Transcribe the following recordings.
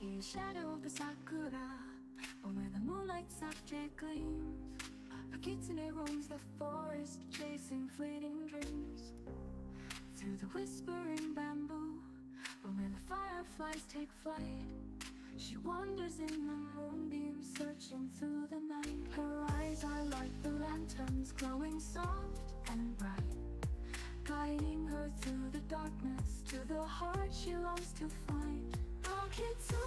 in shadow of the sakura, or where the moonlight softly gleams. A kitsune roams the forest, chasing fleeting dreams. Through the whispering bamboo, or where the fireflies take flight, she wanders in the moonbeam, searching through the night. Her eyes are like the lanterns, glowing soft and bright, guiding her through the darkness to the heart she longs to find. Oh, kitsune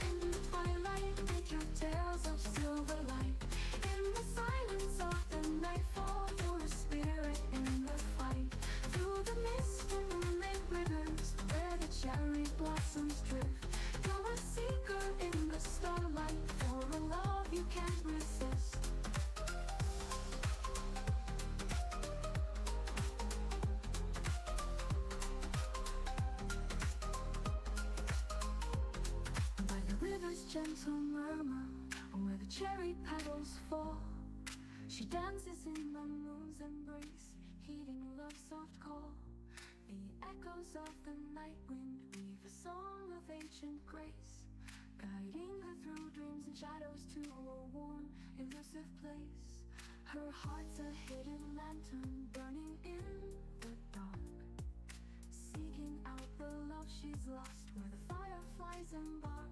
in the twilight, with your tales of silver light. In the silence of the nightfall, you're a spirit in the fight. Through the mist and moonlit rivers, where the cherry blossoms drift, you're a seeker in the starlight, for a love you can't resist. By the river's gentle murmur, where the cherry petals fall, she dances in the moon's embrace, heeding love's soft call. The echoes of the night wind weave a song of ancient grace, guiding her through dreams and shadows to a warm, elusive place. Her heart's a hidden lantern, burning in the dark, seeking out the love she's lost, where the fireflies embark.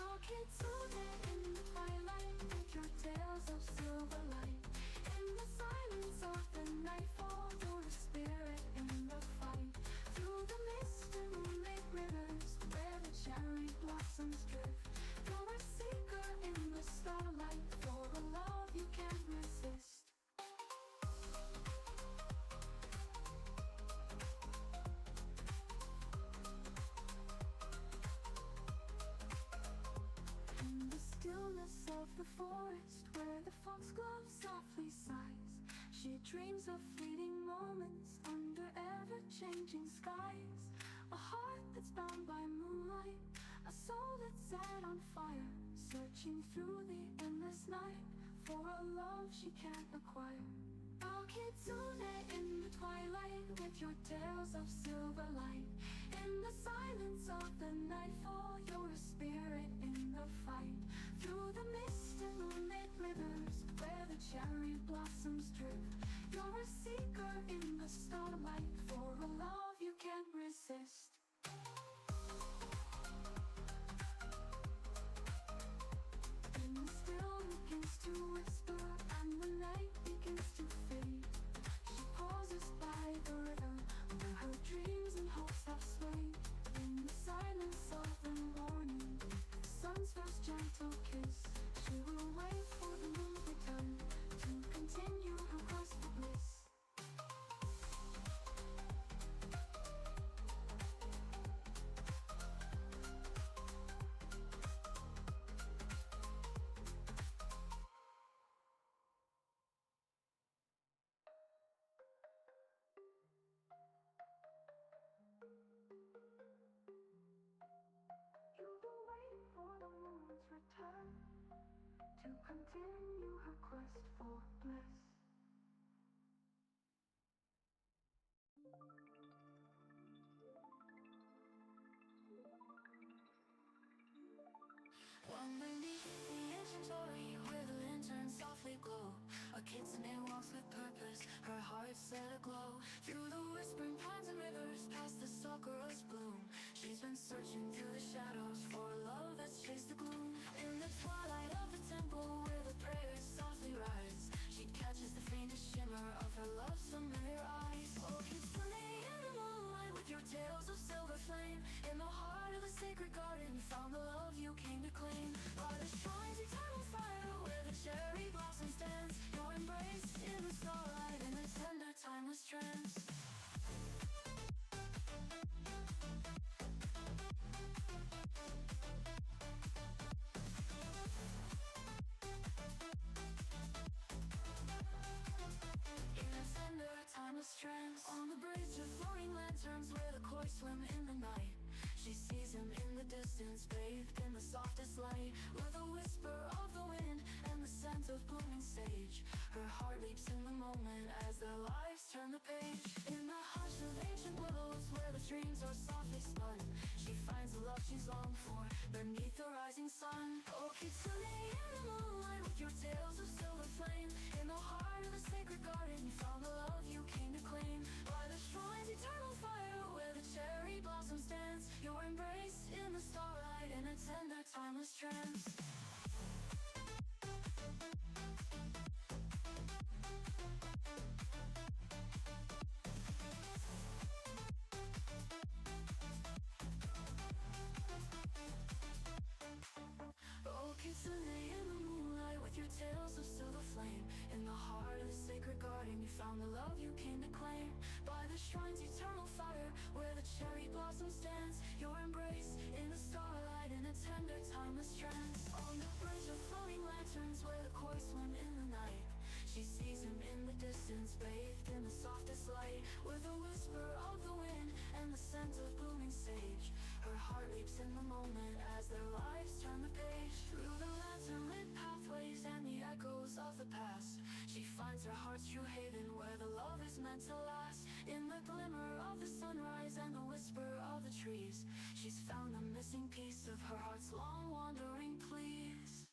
Oh, kitsune in the twilight, with your tales of silver light. In the silence of the nightfall, you're a spirit in the fight. Through the mist and moonlit rivers, where the cherry blossoms drift, you're a seeker in the starlight, for a love you can't resist. In the stillness of the forest, where the foxglove softly sighs, she dreams of fleeting moments under ever-changing skies. A heart that's bound by moonlight, a soul that's set on fire, searching through the endless night for a love she can't acquire. Oh, kitsune in the twilight, with your tales of silver light. In the silence of the nightfall, you're a spirit in the fight. Through the mist and moonlit rivers, where the cherry blossoms drift, you're a seeker in the starlight, for a love you can't resist. And the still begins to whisper, and the night begins to fade. She pauses by the river, where her dreams and hopes have swayed. In the silence of the morning, the sun's first gentle kiss, she will wait for the moon's return to continue her quest for bliss. You will wait for the moon's return to continue her quest for bliss. One beneath the ancient torii, where the lanterns softly glow, a kitsune walks with purpose, her heart set aglow. Through the whispering pines and rivers, past the sakura's bloom, she's been searching through the shadows for a love that's chased the gloom. In the twilight of the temple, where the prayers softly rise, she catches the faintest shimmer of her love's familiar eyes. Oh, kitsune in the moonlight, with your tales of silver flame, in the heart of the sacred garden, found the love you came to claim. By the shrine's eternal fire, where the cherry blossoms dance, your embrace in the starlight, in a tender timeless trance. In a tender timeless trance, on the bridge of floating lanterns, where the koi swim in the night, she sees him in the distance, bathed in the softest light. With a whisper of the wind and the scent of blooming sage, her heart leaps in the moment as their lives turn the page. In the hush of ancient willows, where the dreams are softly spun, she finds the love she's longed for, beneath the rising sun. Oh, Kitsune in the moonlight with your tales of silver flame. In the heart of the sacred garden you found the love you came to claim. By the shrine's eternal fire where the cherry blossoms dance, your embrace in the starlight in a tender timeless trance. Oh, Kitsune in the moonlight with your tales of silver flame. In the heart of the sacred garden you found the love you came to claim. By the shrine's eternal fire where the cherry blossoms dance, your embrace in the starlight in a tender timeless trance. On the bridge of floating lanterns where the koi swim in the night, she sees him in the distance bathed in the softest light. With a whisper of the wind and the scent of blooming sage, her heart leaps in the moment as their lives turn the page. Through the lantern-lit pathways and the echoes of the past, she finds her heart's true haven where the love is meant to last. In the glimmer of the sunrise and the whisper of the trees, she's found the missing piece of her heart's long wandering pleas.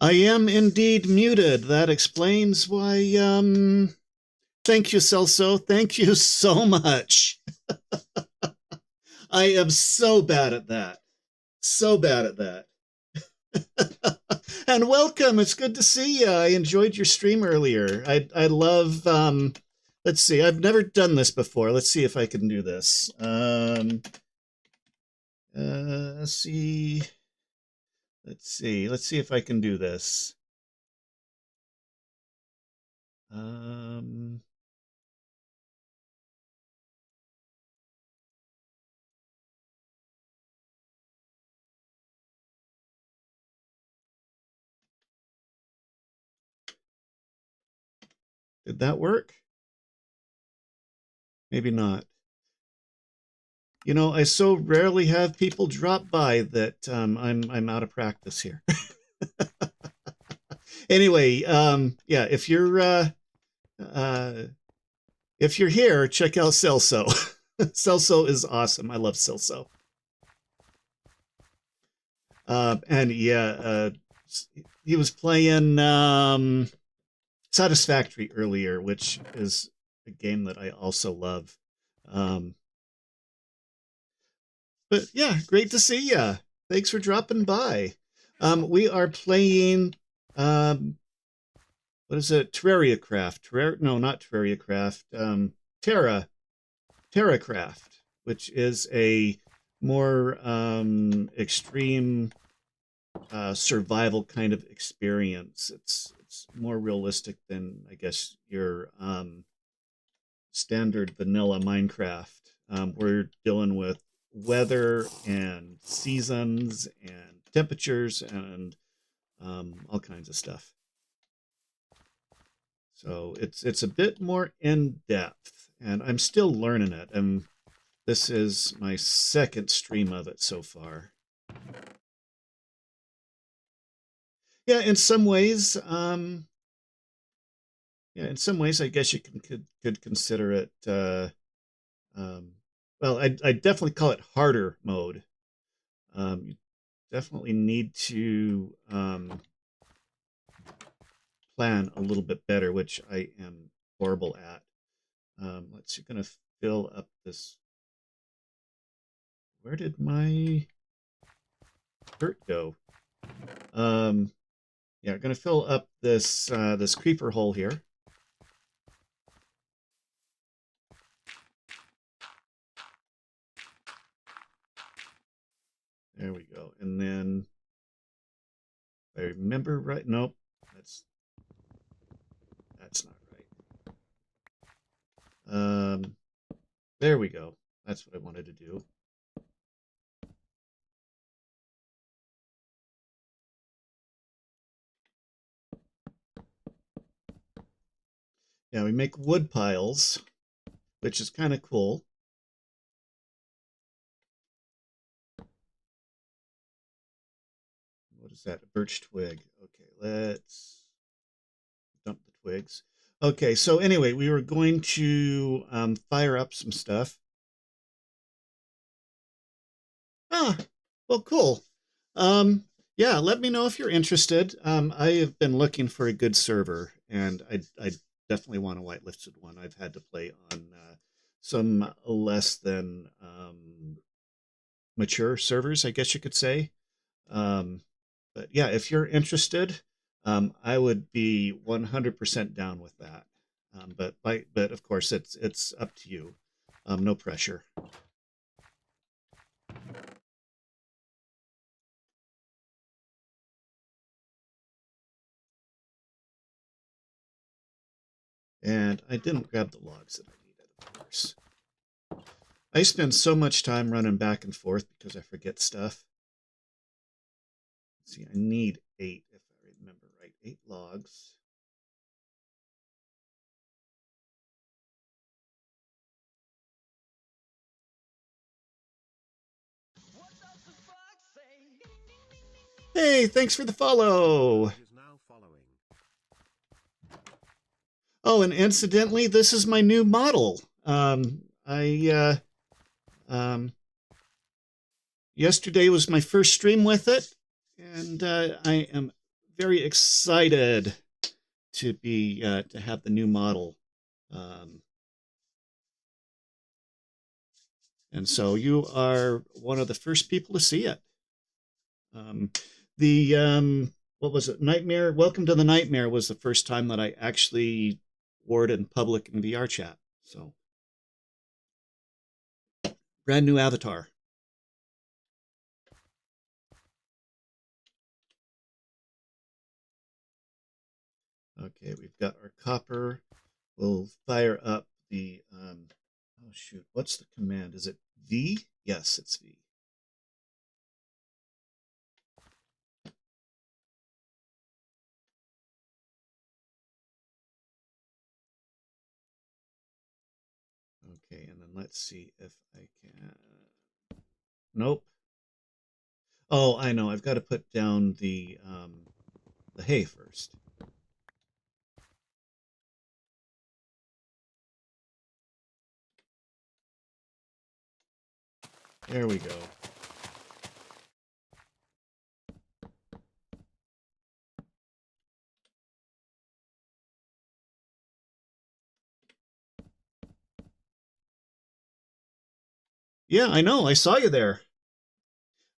I am indeed muted. That explains why, thank you, Celso. Thank you so much. I am so bad at that. So bad at that. And welcome. It's good to see you. I enjoyed your stream earlier. I love, let's see. I've never done this before. Let's see if I can do this. Let's see. Let's see if I can do this. Did that work? Maybe not. You know, I so rarely have people drop by that I'm out of practice here. Anyway, yeah, if you're here, check out Celso. Celso is awesome. I love Celso. And yeah, he was playing Satisfactory earlier, which is a game that I also love. But yeah, great to see ya. Thanks for dropping by. We are playing, what is it? TerrafirmaCraft. No, not TerrafirmaCraft. TerrafirmaCraft, which is a more extreme survival kind of experience. It's more realistic than, I guess, your standard vanilla Minecraft. We're dealing with weather and seasons and temperatures and all kinds of stuff. So it's a bit more in depth, and I'm still learning it. And this is my second stream of it so far. Yeah, in some ways, I guess you could consider it. Well, I definitely call it harder mode. You definitely need to plan a little bit better, which I am horrible at. Let's see, gonna fill up this. Where did my dirt go? Yeah, gonna fill up this this creeper hole here. There we go. And then, if I remember right, nope, that's not right. There we go. That's what I wanted to do. Yeah, we make wood piles, which is kind of cool. What is that? A birch twig. Okay, let's dump the twigs. Okay, so anyway, we were going to fire up some stuff. Ah, well, cool. Yeah, let me know if you're interested. I have been looking for a good server, and I definitely want a whitelisted one. I've had to play on some less than mature servers, I guess you could say. But yeah, if you're interested, I would be 100% down with that. But of course, it's up to you. No pressure. And I didn't grab the logs that I needed, of course. I spend so much time running back and forth because I forget stuff. Let's see, I need 8, if I remember right. 8 logs. Hey, thanks for the follow. Oh, and incidentally, this is my new model. Yesterday was my first stream with it, and I am very excited to be to have the new model. Um, and so you are one of the first people to see it. Um, the what was it? Nightmare. Welcome to the Nightmare was the first time that I actually wore it in public in VR chat. So brand new avatar. Okay, we've got our copper. We'll fire up the oh shoot, what's the command? Is it V? Yes, it's V. Okay, and then let's see if I can. Nope. Oh, I know. I've got to put down the hay first. There we go. Yeah, I know. I saw you there.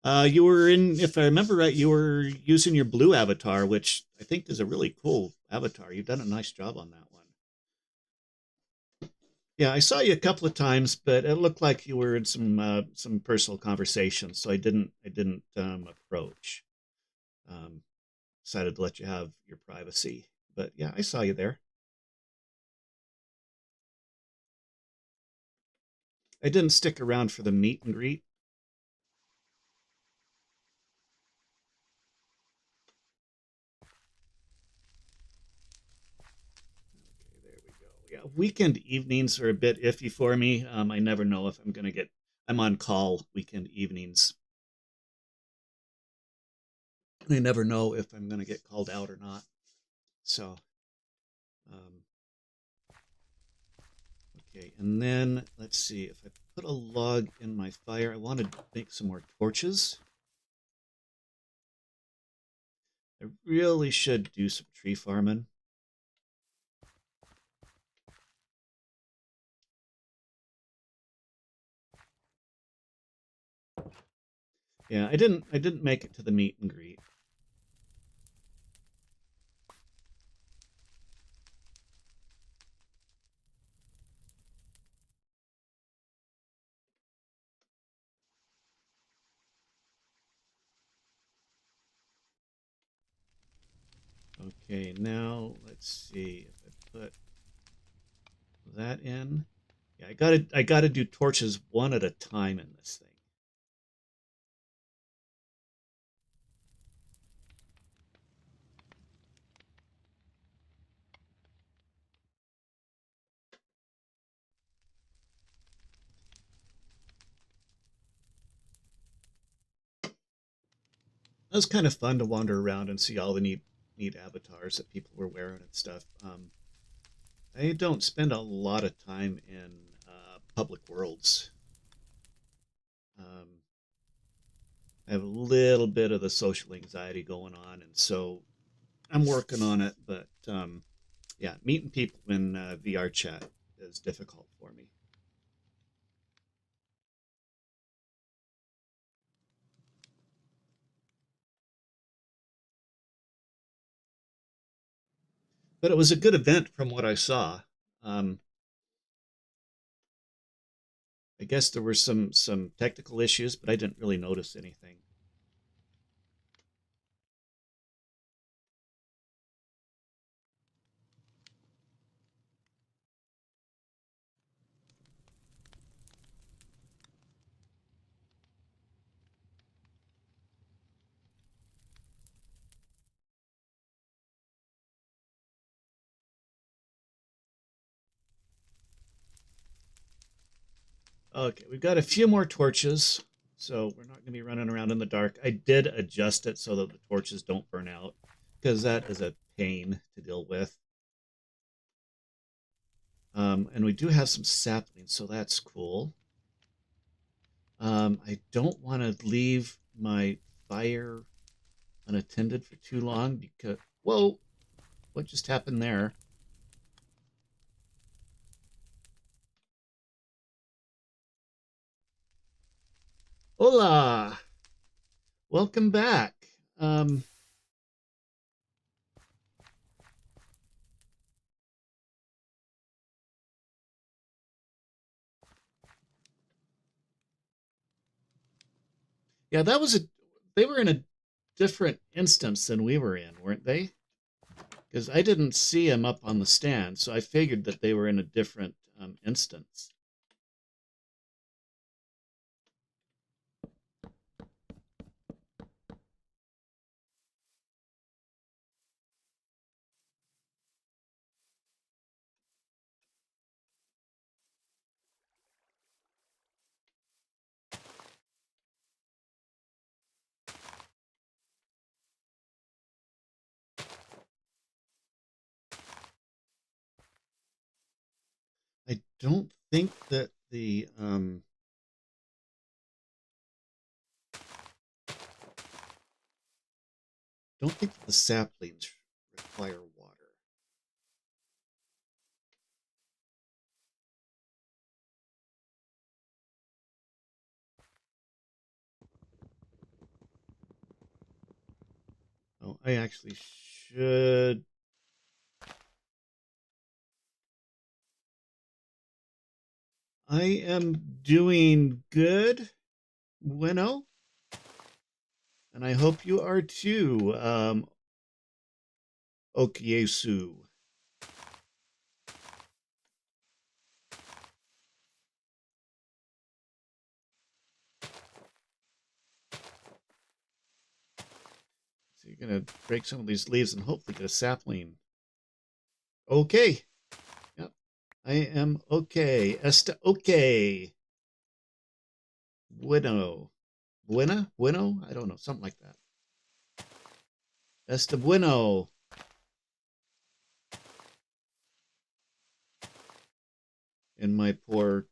You were in, if I remember right, you were using your blue avatar, which I think is a really cool avatar. You've done a nice job on that one. Yeah, I saw you a couple of times, but it looked like you were in some personal conversations, so I didn't approach. Um, Decided to let you have your privacy. But yeah, I saw you there. I didn't stick around for the meet and greet. Okay, there we go. Yeah, weekend evenings are a bit iffy for me. I never know if I'm gonna get. I'm on call weekend evenings. I never know if I'm gonna get called out or not. So, um, okay, and then let's see if I put a log in my fire. I want to make some more torches. I really should do some tree farming. Yeah, I didn't make it to the meet and greet. Okay, now let's see if I put that in. Yeah, I gotta do torches one at a time in this thing. It was kind of fun to wander around and see all the neat avatars that people were wearing and stuff. I don't spend a lot of time in public worlds. Um, I have a little bit of the social anxiety going on, and so I'm working on it. But yeah, meeting people in VR chat is difficult for me. But it was a good event from what I saw. Um, I guess there were some technical issues, but I didn't really notice anything. Okay, we've got a few more torches, so we're not going to be running around in the dark. I did adjust it so that the torches don't burn out, because that is a pain to deal with. And we do have some saplings, so that's cool. I don't want to leave my fire unattended for too long because, whoa, what just happened there? Hola, welcome back. Um, yeah, that was a. They were in a different instance than we were in, weren't they? Because I didn't see them up on the stand, so I figured that they were in a different instance. I don't think that the don't think that the saplings require water. Oh, I actually should. I am doing good, Bueno, and I hope you are too, Okiesu. So you're gonna break some of these leaves and hopefully get a sapling. Okay. Yep. I am okay. Esta okay. Bueno. Buena? Bueno? I don't know. Something like that. Esta bueno. In my poor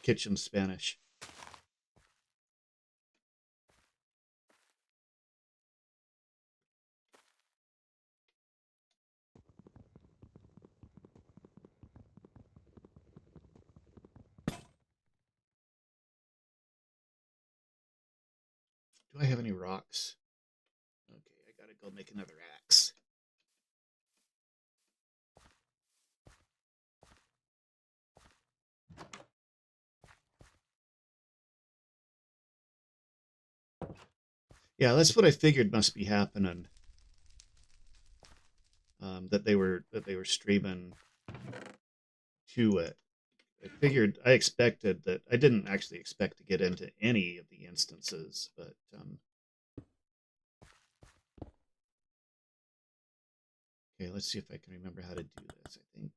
kitchen Spanish. Do I have any rocks? Okay, I gotta go make another axe. Yeah, that's what I figured must be happening. That they were streaming to it. I expected that. I didn't actually expect to get into any of the instances, but okay, let's see if I can remember how to do this. I think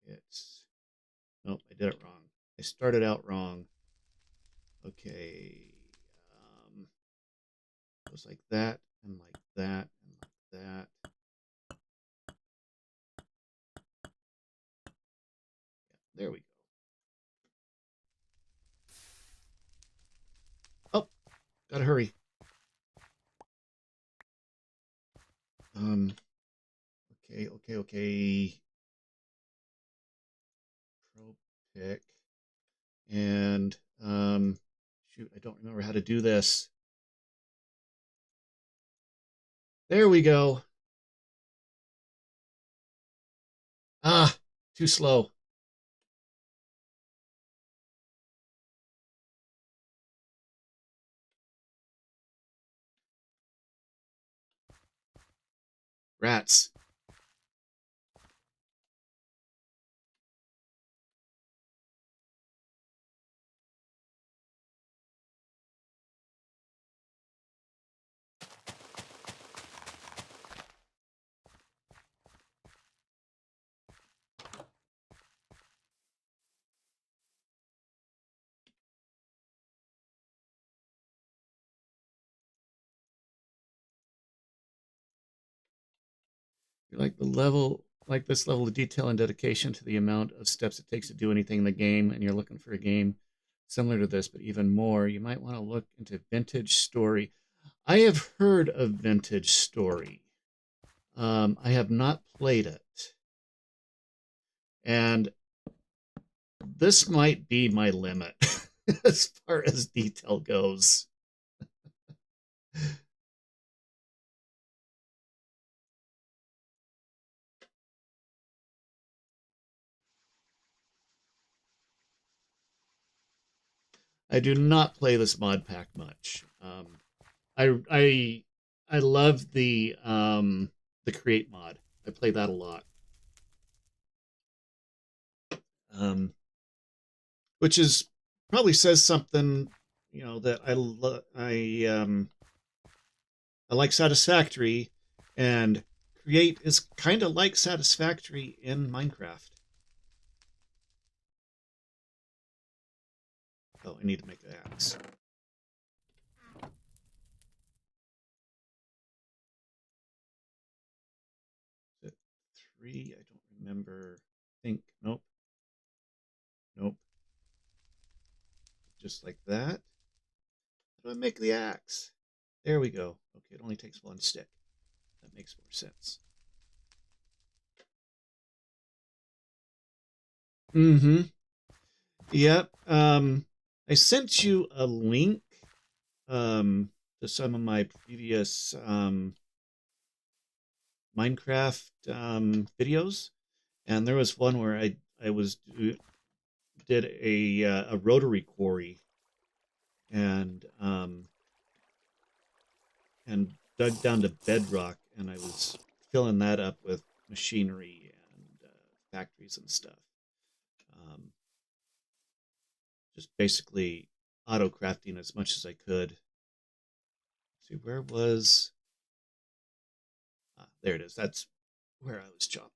it's nope, I did it wrong. I started out wrong. Okay, um, it was like that and like that and like that. Yeah, there we go. Oh, gotta hurry. Um, okay. Pro pick and shoot, I don't remember how to do this. There we go. Ah, too slow. Rats. You like this level of detail and dedication to the amount of steps it takes to do anything in the game, and you're looking for a game similar to this, but even more, you might want to look into Vintage Story. I have heard of Vintage Story. I have not played it. And this might be my limit as far as detail goes. I do not play this mod pack much. I love the create mod. I play that a lot. Um, which is probably says something, that I like Satisfactory, and create is kind of like Satisfactory in Minecraft. Oh, I need to make the axe. Is it 3? I don't remember. Think nope, nope. Just like that. How do I make the axe? There we go. Okay, it only takes 1 stick. That makes more sense. Mm-hmm. Yep. I sent you a link to some of my previous Minecraft videos, and there was one where I was did a rotary quarry and and dug down to bedrock, and I was filling that up with machinery and factories and stuff. Um, just basically auto crafting as much as I could. See, where was there it is. That's where I was chopping.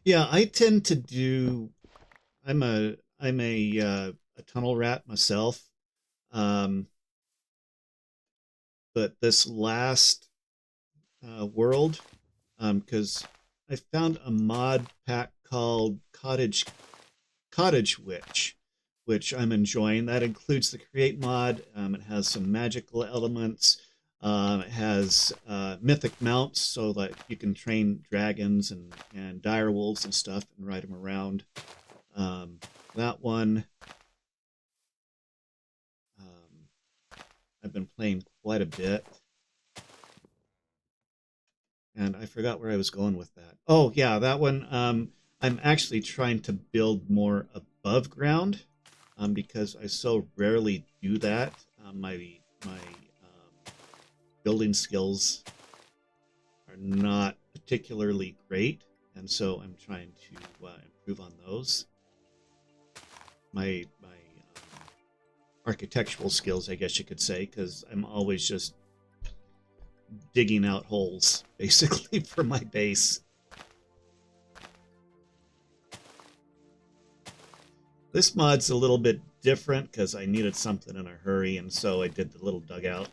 Yeah, I tend to do. I'm a tunnel rat myself. Um, but this last world, because I found a mod pack called Cottage Witch, which I'm enjoying. That includes the create mod. It has some magical elements. It has mythic mounts, so that you can train dragons and dire wolves and stuff and ride them around. That one, I've been playing quite a bit. And I forgot where I was going with that. Oh, yeah, that one. I'm actually trying to build more above ground because I so rarely do that. My building skills are not particularly great, and so I'm trying to improve on those. My architectural skills, I guess you could say, because I'm always just digging out holes basically for my base. This mod's a little bit different because I needed something in a hurry, and so I did the little dugout.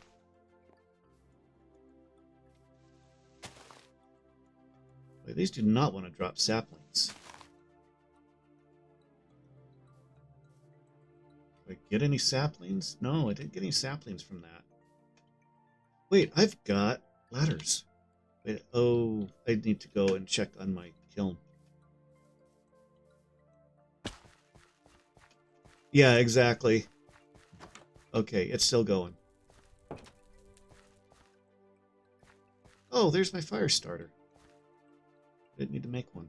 Wait, these do not want to drop saplings. Did I get any saplings? No, I didn't get any saplings from that. Wait, I've got ladders. Wait, oh, I need to go and check on my kiln. Yeah, exactly. Okay, it's still going. Oh, there's my fire starter. Didn't need to make one.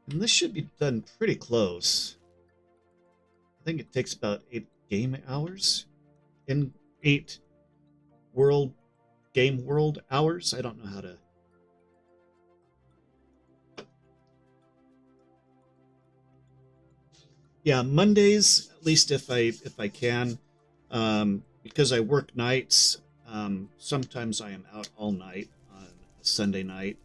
And this should be done pretty close. I think it takes about 8 game hours. In 8 world game world hours. I don't know how to. Yeah, Mondays, at least if I can, because I work nights. Sometimes I am out all night on a Sunday night,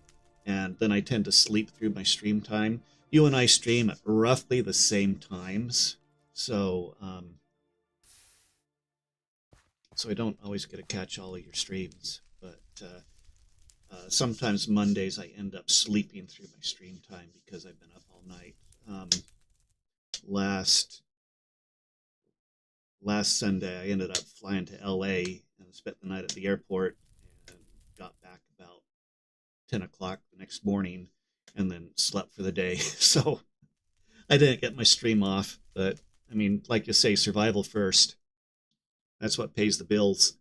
and then I tend to sleep through my stream time. You and I stream at roughly the same times, so I don't always get to catch all of your streams. But Sometimes Mondays I end up sleeping through my stream time because I've been up all night. Um, last last Sunday I ended up flying to LA and spent the night at the airport and got back about 10 o'clock the next morning and then slept for the day. So I didn't get my stream off, but I mean, like you say, survival first. That's what pays the bills.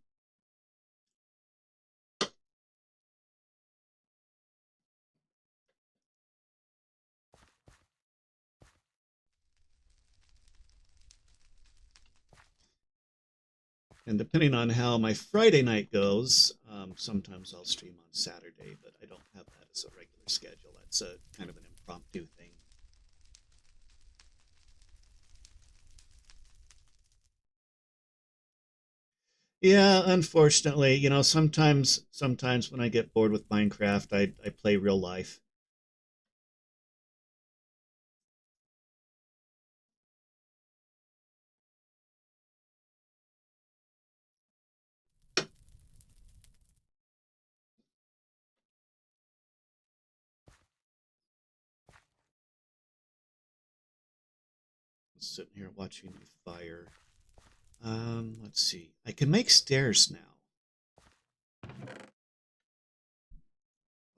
And depending on how my Friday night goes, sometimes I'll stream on Saturday, but I don't have that as a regular schedule. That's a kind of an impromptu thing. Yeah, unfortunately, sometimes when I get bored with Minecraft, I play real life. I'm sitting here watching a fire. Let's see. I can make stairs now.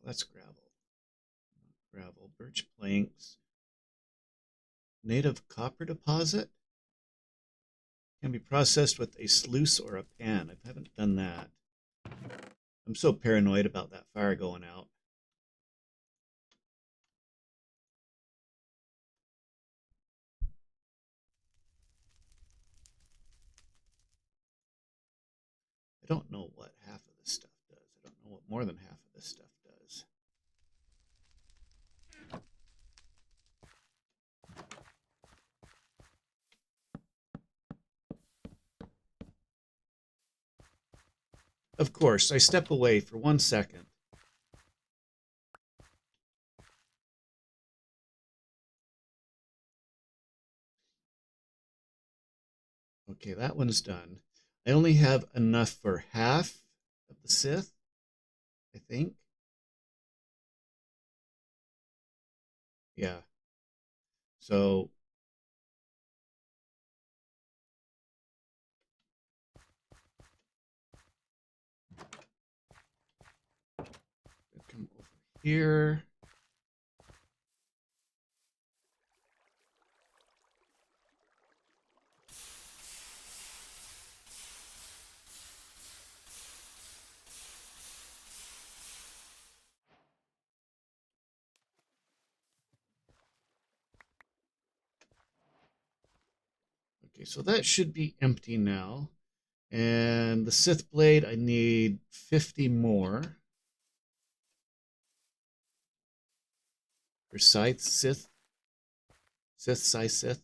That's gravel. Gravel, birch planks, native copper deposit. Can be processed with a sluice or a pan. I haven't done that. I'm so paranoid about that fire going out. I don't know what half of this stuff does. I don't know what more than half of this stuff does. Of course, I step away for 1 second. Okay, that one's done. I only have enough for half of the Sith, I think. Yeah. So come over here. Okay, so that should be empty now. And the Sith blade, I need 50 more. For Scythe Sith. Scythe Sith.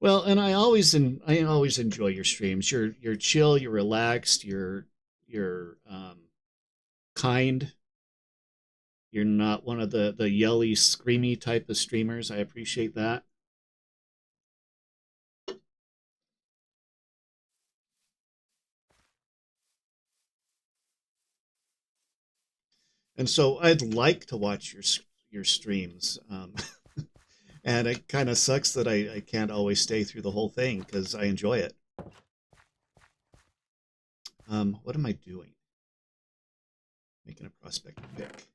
Well, and I always enjoy your streams. You're chill, you're relaxed, you're kind. You're not one of the yelly, screamy type of streamers. I appreciate that. And so I'd like to watch your streams. And it kind of sucks that I can't always stay through the whole thing because I enjoy it. What am I doing? Making a prospect pick.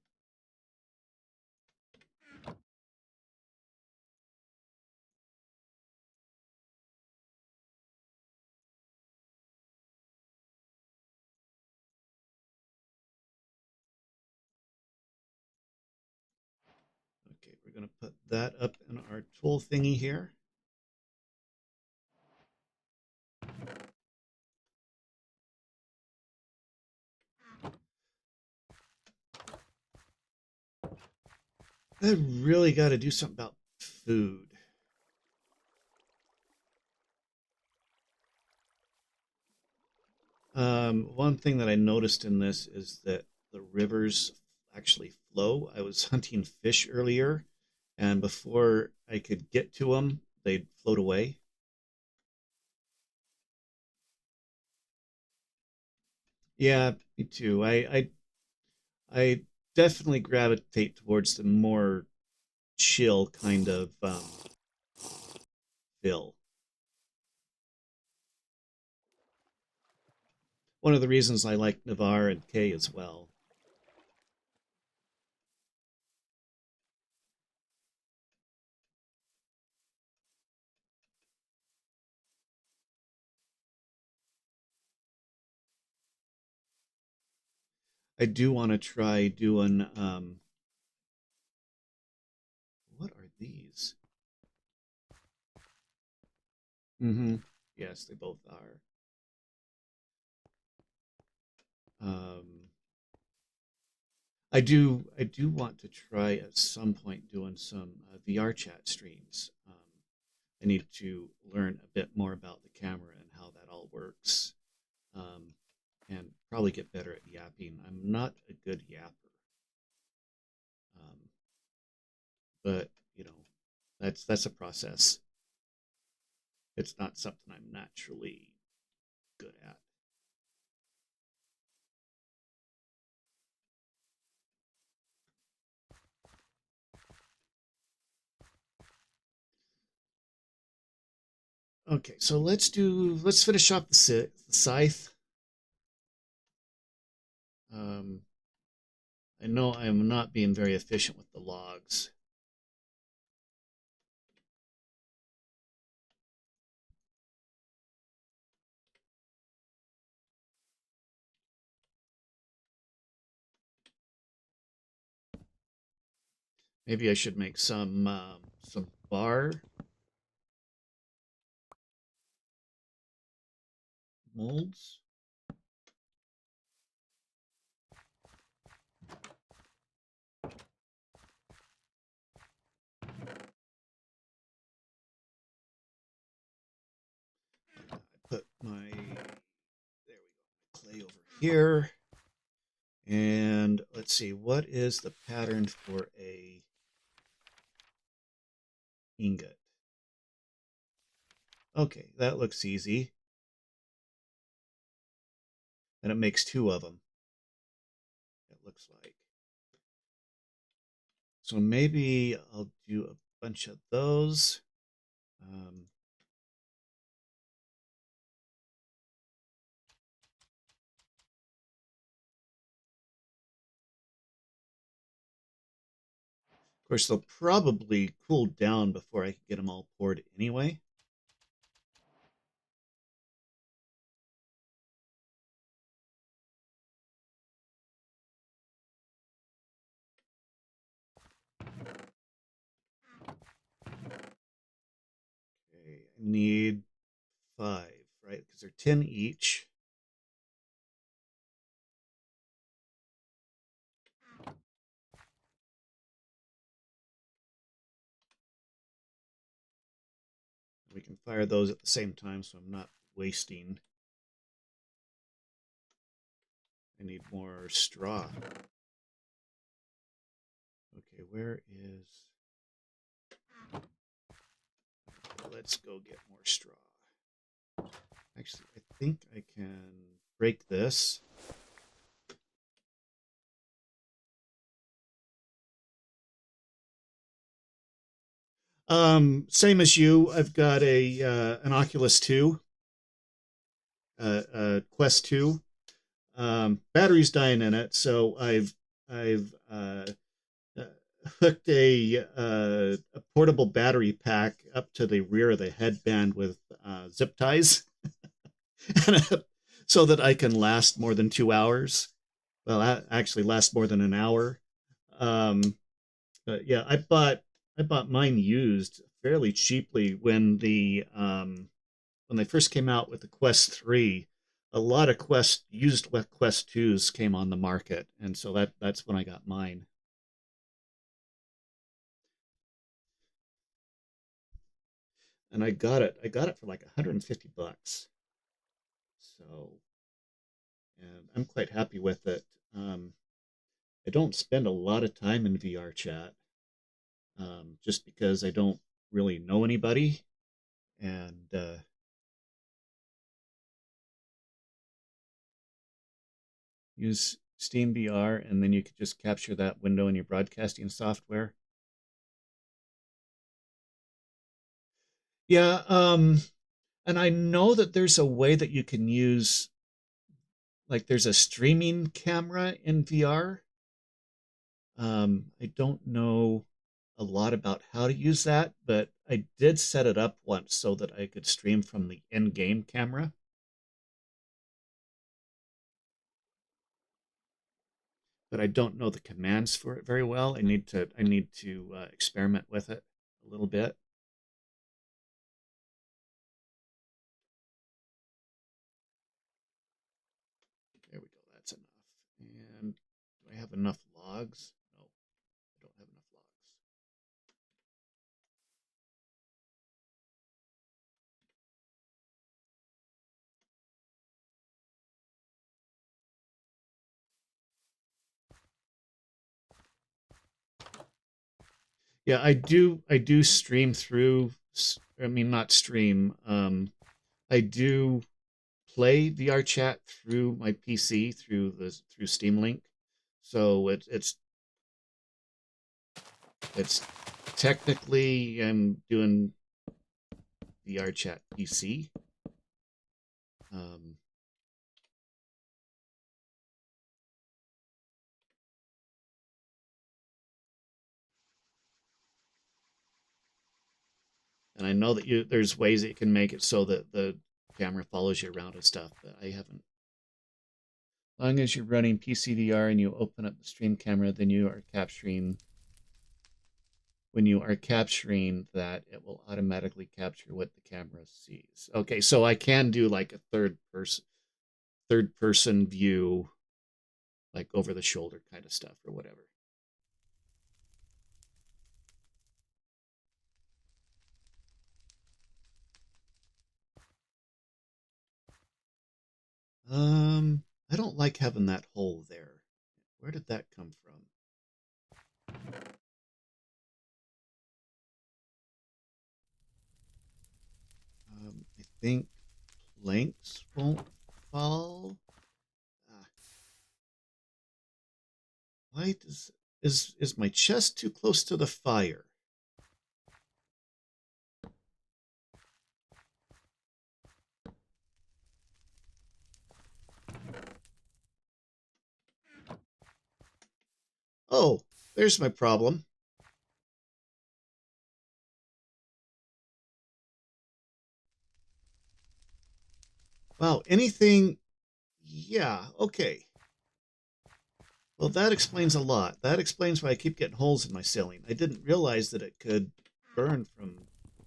Okay, we're going to put that up in our tool thingy here. I really got to do something about food. One thing that I noticed in this is that the rivers actually flow. I was hunting fish earlier, and before I could get to them, they'd float away. Yeah, me too. I definitely gravitate towards the more chill kind of feel. One of the reasons I like Navarre and K as well. I do want to try doing what are these? Mm-hmm. Yes, they both are. Um, I do want to try at some point doing some VR chat streams. I need to learn a bit more about the camera and how that all works, um, and probably get better at yapping. I'm not a good yapper, um, but that's a process. It's not something I'm naturally good at. Okay, so let's finish off the scythe. Um, I know I am not being very efficient with the logs. Maybe I should make some bar molds. I put my there we go, my clay over here. And let's see, what is the pattern for a ingot? Okay, that looks easy. And it makes two of them, it looks like. So maybe I'll do a bunch of those. Um, of course, they'll probably cool down before I can get them all poured anyway. Okay, I need 5, right? Because they're 10 each. We can fire those at the same time so I'm not wasting. I need more straw. Okay, where is... Let's go get more straw. Actually, I think I can break this. Same as you, I've got a an Oculus 2, Quest 2. Battery's dying in it, so I've uh, hooked a portable battery pack up to the rear of the headband with zip ties, so that I can last more than 2 hours. Well, actually, last more than an hour. Um, but yeah, I bought mine used fairly cheaply when they first came out with the Quest 3. A lot of Quest 2s came on the market, and so that's when I got mine. And I got it for like $150. So, and I'm quite happy with it. Um, I don't spend a lot of time in VR chat, just because I don't really know anybody, and use Steam VR, and then you could just capture that window in your broadcasting software. Yeah, and I know that there's a way that you can use, like, there's a streaming camera in VR. I don't know a lot about how to use that, but I did set it up once so that I could stream from the in-game camera. But I don't know the commands for it very well. I need to experiment with it a little bit. There we go. That's enough. And do I have enough logs? No, I don't have enough logs. Yeah, I do stream through. I mean, not stream. I do play VR chat through my PC through Steam Link. So it's technically I'm doing VR chat PC. Um, and I know that there's ways that you can make it so that the camera follows you around and stuff, but I haven't. As long as you're running PCVR and you open up the stream camera, then you are capturing. When you are capturing that, it will automatically capture what the camera sees. Okay, so I can do like a third person view, like over the shoulder kind of stuff or whatever. I don't like having that hole there. Where did that come from? I think planks won't fall. Ah, why is my chest too close to the fire? Oh, there's my problem. Wow, anything. Yeah, okay. Well, that explains a lot. That explains why I keep getting holes in my ceiling. I didn't realize that it could burn from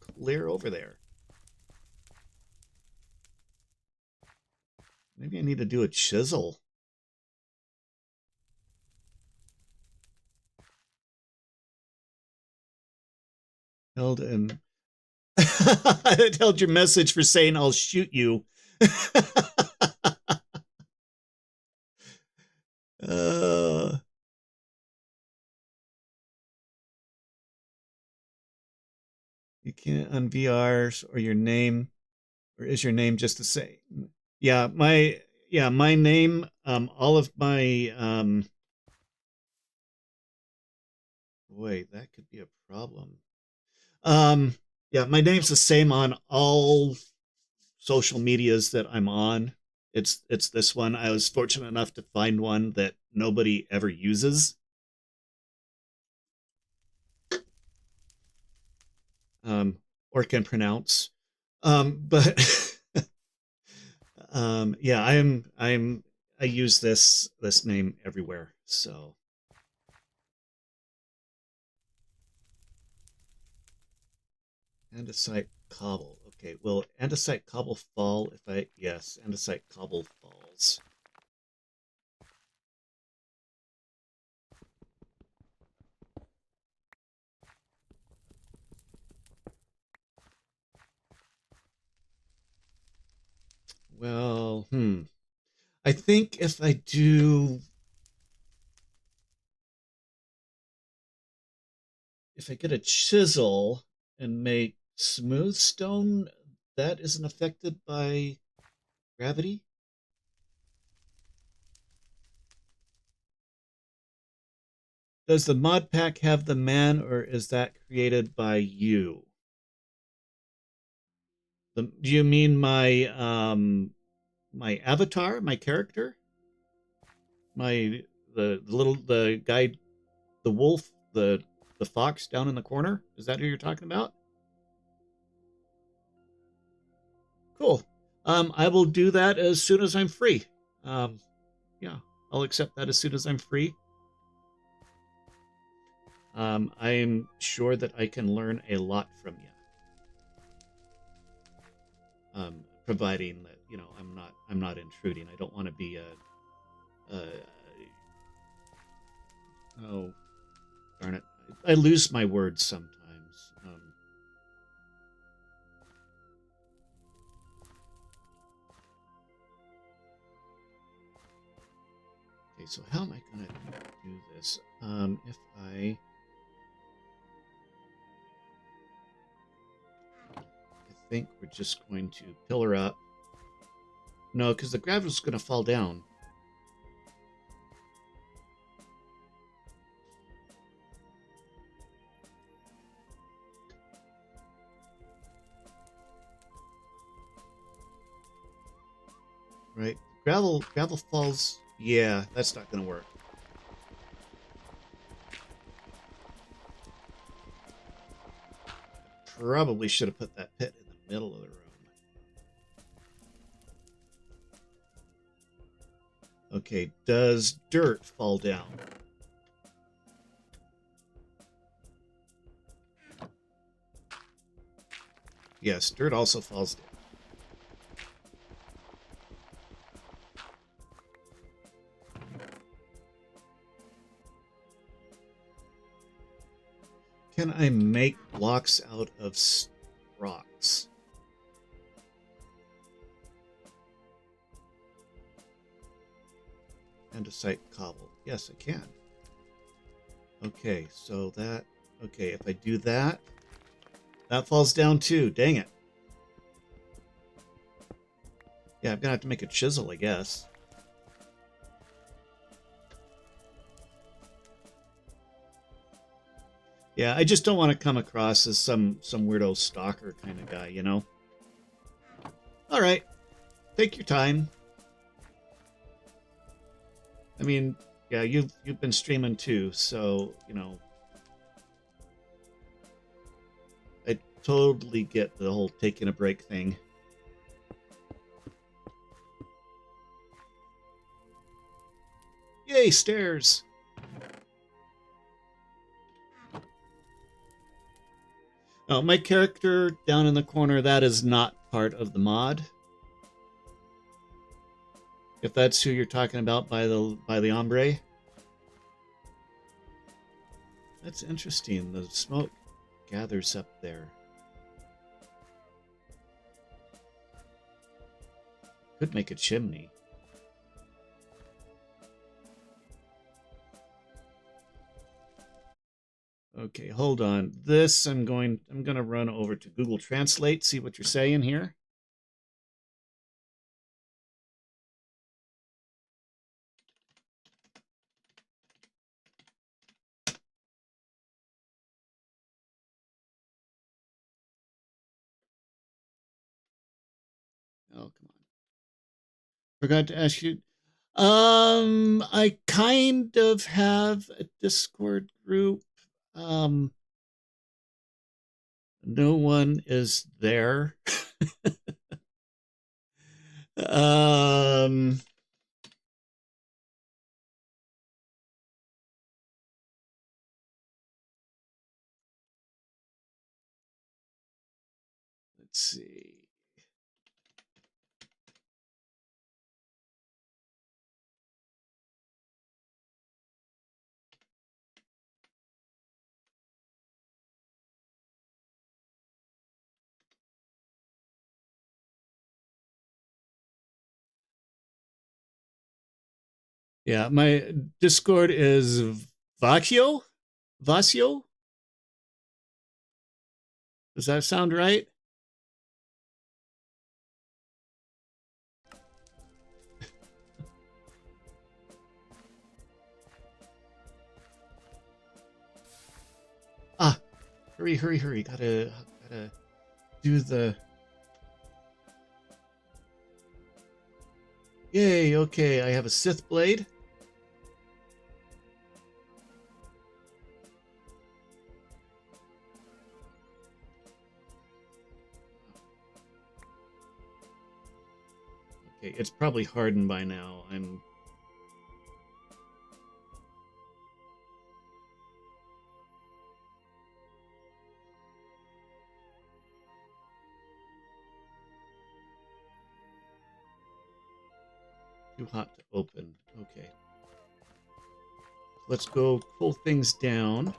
clear over there. Maybe I need to do a chisel. Held and it held your message for saying I'll shoot you. uh, you can't on VRs or your name, or is your name just the same? Yeah, my name, all of my boy, that could be a problem. Um, yeah, my name's the same on all social medias that I'm on. It's this one. I was fortunate enough to find one that nobody ever uses. Um, or can pronounce. But yeah, I use this name everywhere. So andesite cobble. Okay, will andesite cobble fall if I yes, andesite cobble falls. Well, I think if I get a chisel and make smooth stone that isn't affected by gravity. Does the mod pack have the man, or is that created by you? Do you mean my avatar, my character, my the guy, the wolf, the fox down in the corner? Is that who you're talking about? Cool. I will do that as soon as I'm free. Yeah, I'll accept that as soon as I'm free. I'm sure that I can learn a lot from you. Providing that I'm not intruding. I don't want to be a oh darn it, I lose my words sometimes. Okay, so how am I gonna do this? If I think we're just going to pillar up. No, because the gravel's going to fall down. Right? Gravel falls. Yeah, that's not going to work. Probably should have put that pit in the middle of the room. Okay, does dirt fall down? Yes, dirt also falls down. Can I make blocks out of rocks? Andesite cobble. Yes, I can. Okay, so that... Okay, if I do that, that falls down too. Dang it. Yeah, I'm going to have to make a chisel, I guess. Yeah, I just don't want to come across as some weirdo stalker kind of guy, you know? All right. Take your time. I mean, yeah, you've been streaming too, so, you know, I totally get the whole taking a break thing. Yay, stairs. Oh, my character down in the corner, that is not part of the mod. If that's who you're talking about by the ombre. That's interesting. The smoke gathers up there. Could make a chimney. Okay, hold on. This I'm gonna run over to Google Translate, see what you're saying here. Oh, come on. Forgot to ask you. I kind of have a Discord group. No one is there. um, let's see. Yeah, my Discord is Vacchio. Vasio? Does that sound right? Hurry, hurry, hurry. Gotta do the... Yay, okay, I have a Sith blade. Okay, it's probably hardened by now. I'm... Too hot to open. Okay. Let's go cool things down.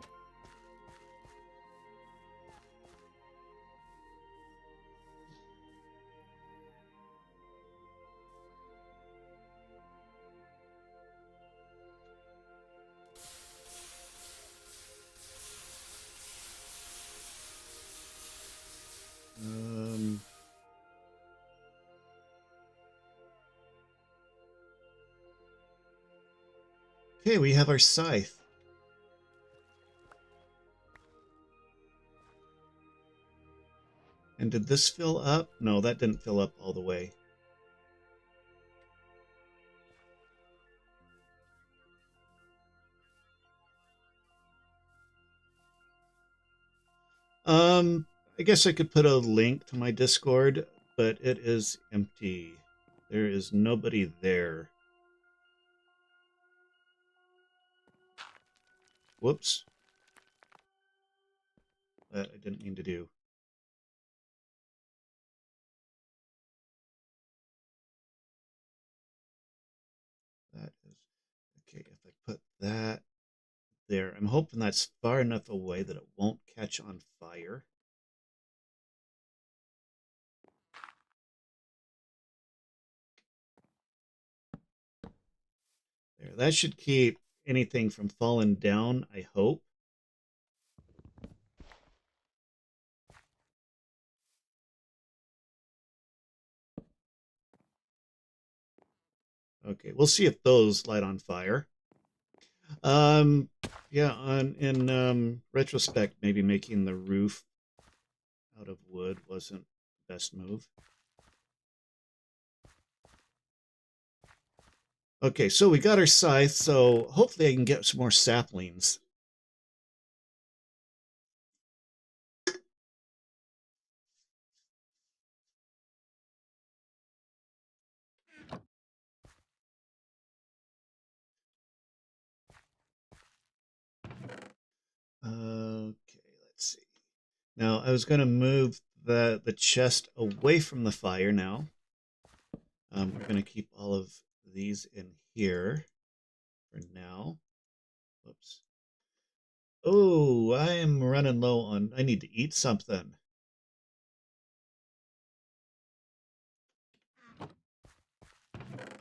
Okay, we have our scythe. And did this fill up? No, that didn't fill up all the way. I guess I could put a link to my Discord, but it is empty. There is nobody there. Whoops. That I didn't mean to do. That is... Okay, if I put that there, I'm hoping that's far enough away that it won't catch on fire. There, that should keep anything from falling down, I hope. Okay, we'll see if those light on fire. Yeah, in retrospect, maybe making the roof out of wood wasn't the best move. Okay, so we got our scythe, so hopefully I can get some more saplings. Okay, let's see. Now, I was going to move the chest away from the fire now. We're going to keep all of these in here for now. Whoops. Oh, I am running low on... I need to eat something.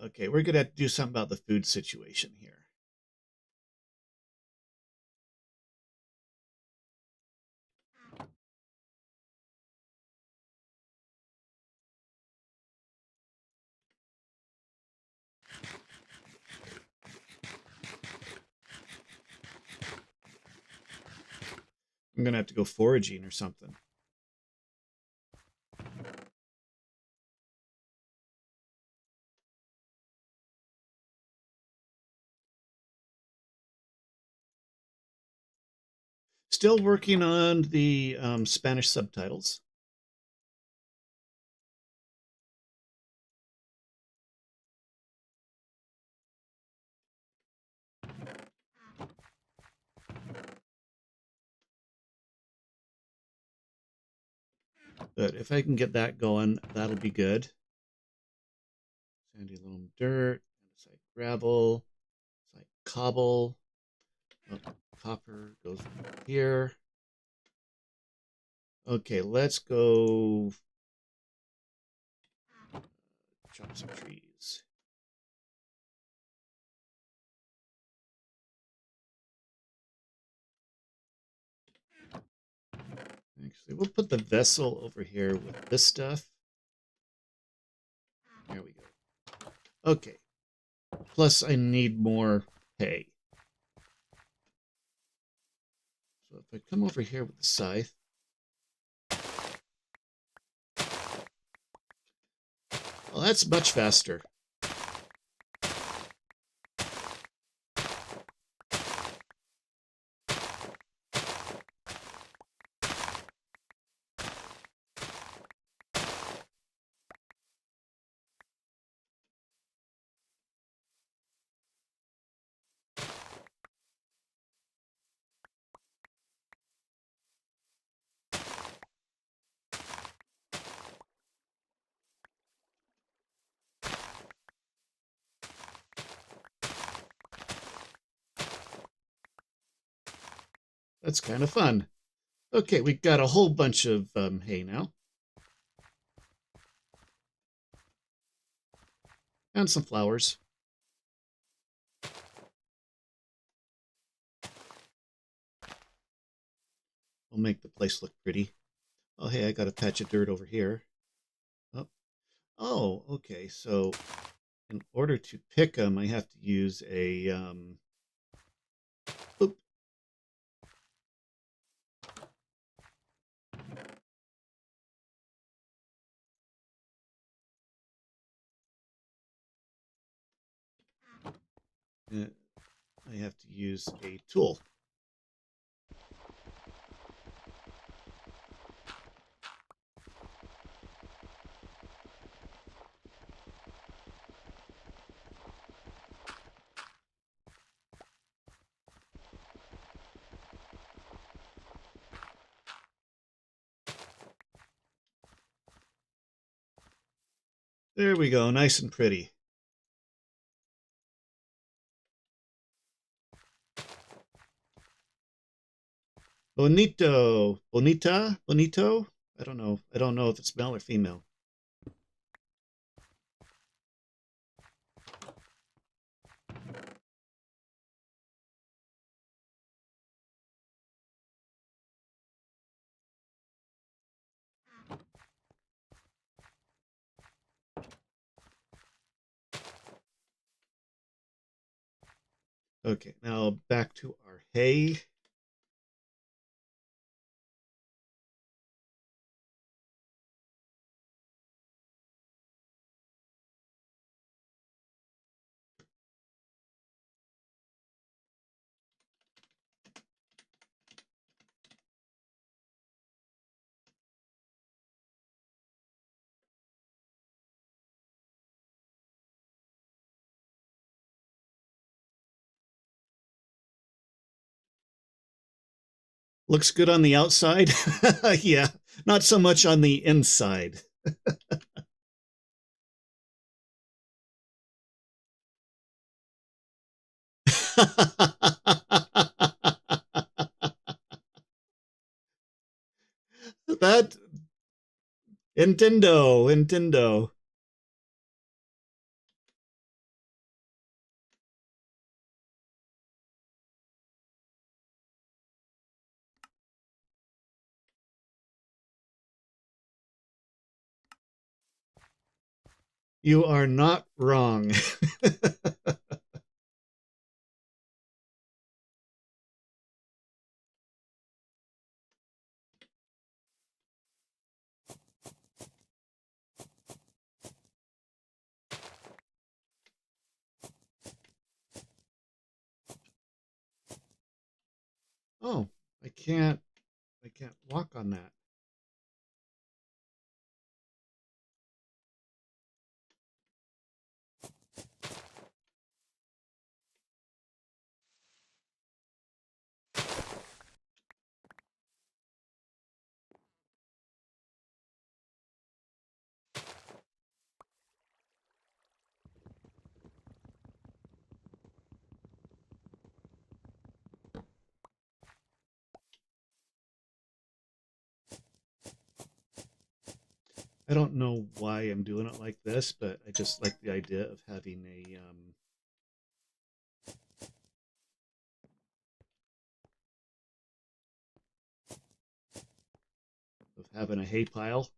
Okay, we're going to have to do something about the food situation here. I'm going to have to go foraging or something. Still working on the Spanish subtitles. But if I can get that going, that'll be good. Sandy loam dirt, side gravel, side cobble. Oh, copper goes here. Okay, let's go chop some trees. Actually, we'll put the vessel over here with this stuff. There we go. Okay. Plus, I need more hay. So if if I come over here with the scythe, well, that's much faster. That's kind of fun. Okay, we got a whole bunch of hay now. And some flowers. We'll make the place look pretty. Oh, hey, I got a patch of dirt over here. Oh, oh, okay. So in order to pick them, I have to use a oop. I have to use a tool. There we go, nice and pretty. Bonito, bonita, bonito. I don't know. I don't know if it's male or female. Okay, now back to our hay. Looks good on the outside. Yeah, not so much on the inside. That Nintendo, Nintendo. You are not wrong. Oh, I can't walk on that. I don't know why I'm doing it like this, but I just like the idea of having a hay pile.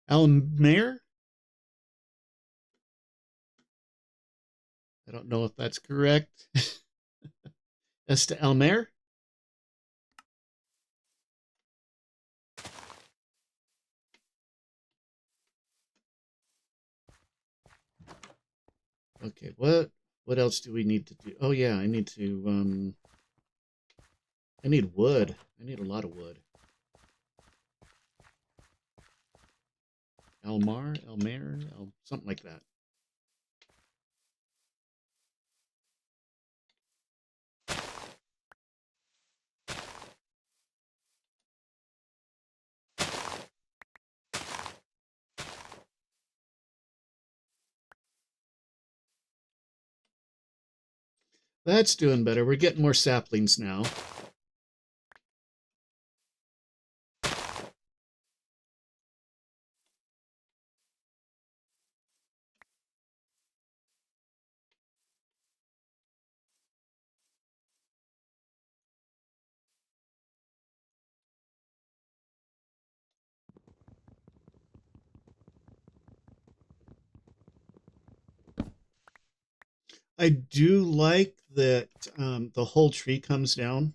Almer? I don't know if that's correct. As to Almer? Okay, what else do we need to do? Oh yeah, I need to I need wood. I need a lot of wood. Elmer, something like that. That's doing better. We're getting more saplings now. I do like that the whole tree comes down.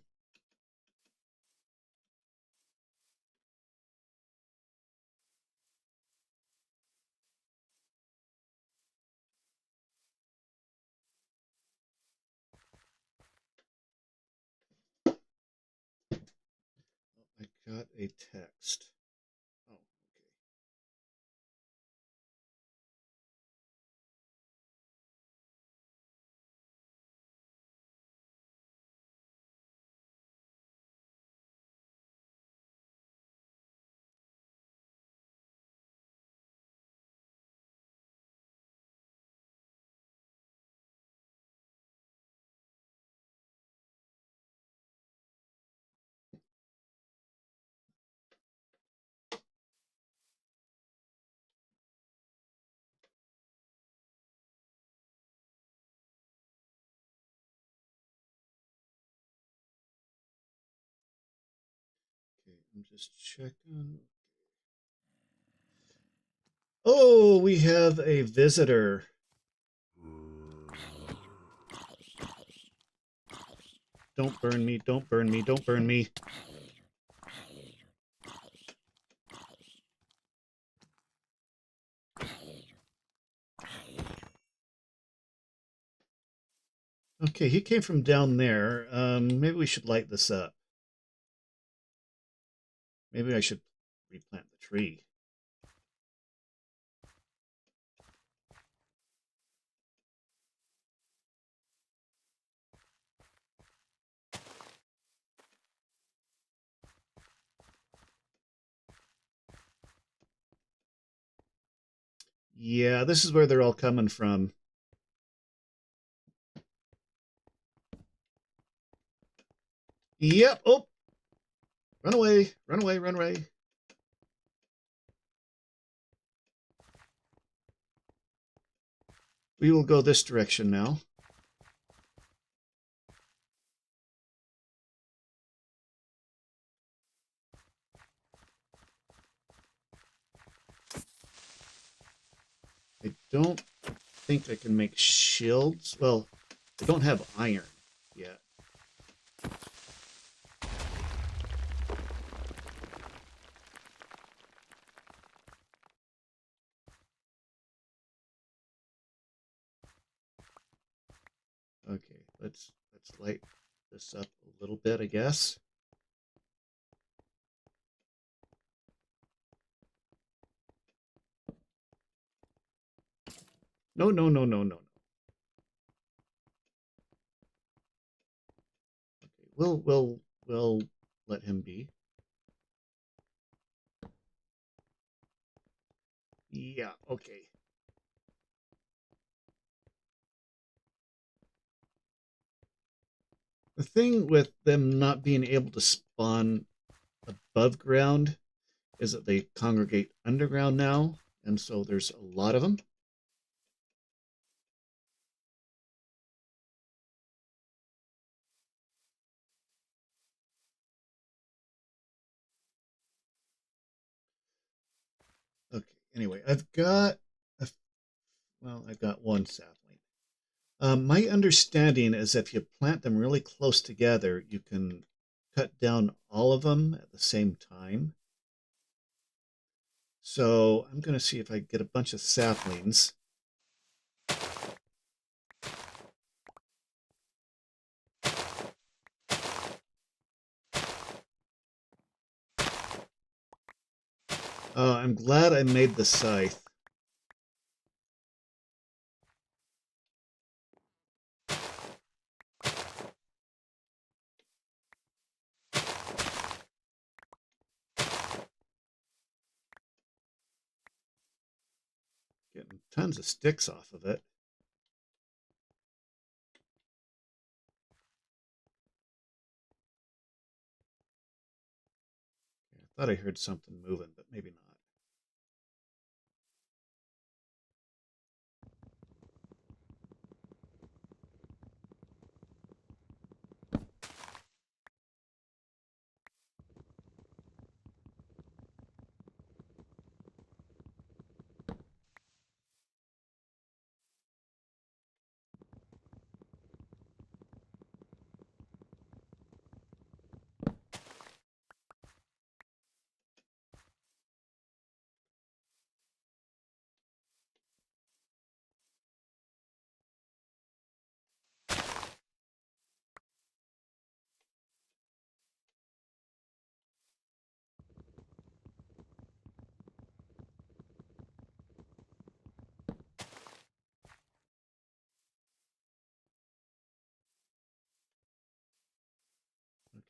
I got a text. Oh, okay. Okay, I'm just checking. Oh, we have a visitor. Don't burn me, don't burn me, don't burn me. Okay, he came from down there. Maybe we should light this up. Maybe I should replant the tree. Yeah, this is where they're all coming from. Yep. Oh, run away, run away, run away. We will go this direction now. I don't think I can make shields. Well, I don't have iron yet. Okay, let's light this up a little bit, I guess. No, no, no, no, no, no. Okay, we'll let him be. Yeah, okay. The thing with them not being able to spawn above ground is that they congregate underground now, and so there's a lot of them. Okay, Anyway, I've got one sapling. My understanding is if you plant them really close together, you can cut down all of them at the same time. So I'm going to see if I can get a bunch of saplings. I'm glad I made the scythe. Getting tons of sticks off of it. I thought I heard something moving, but maybe not.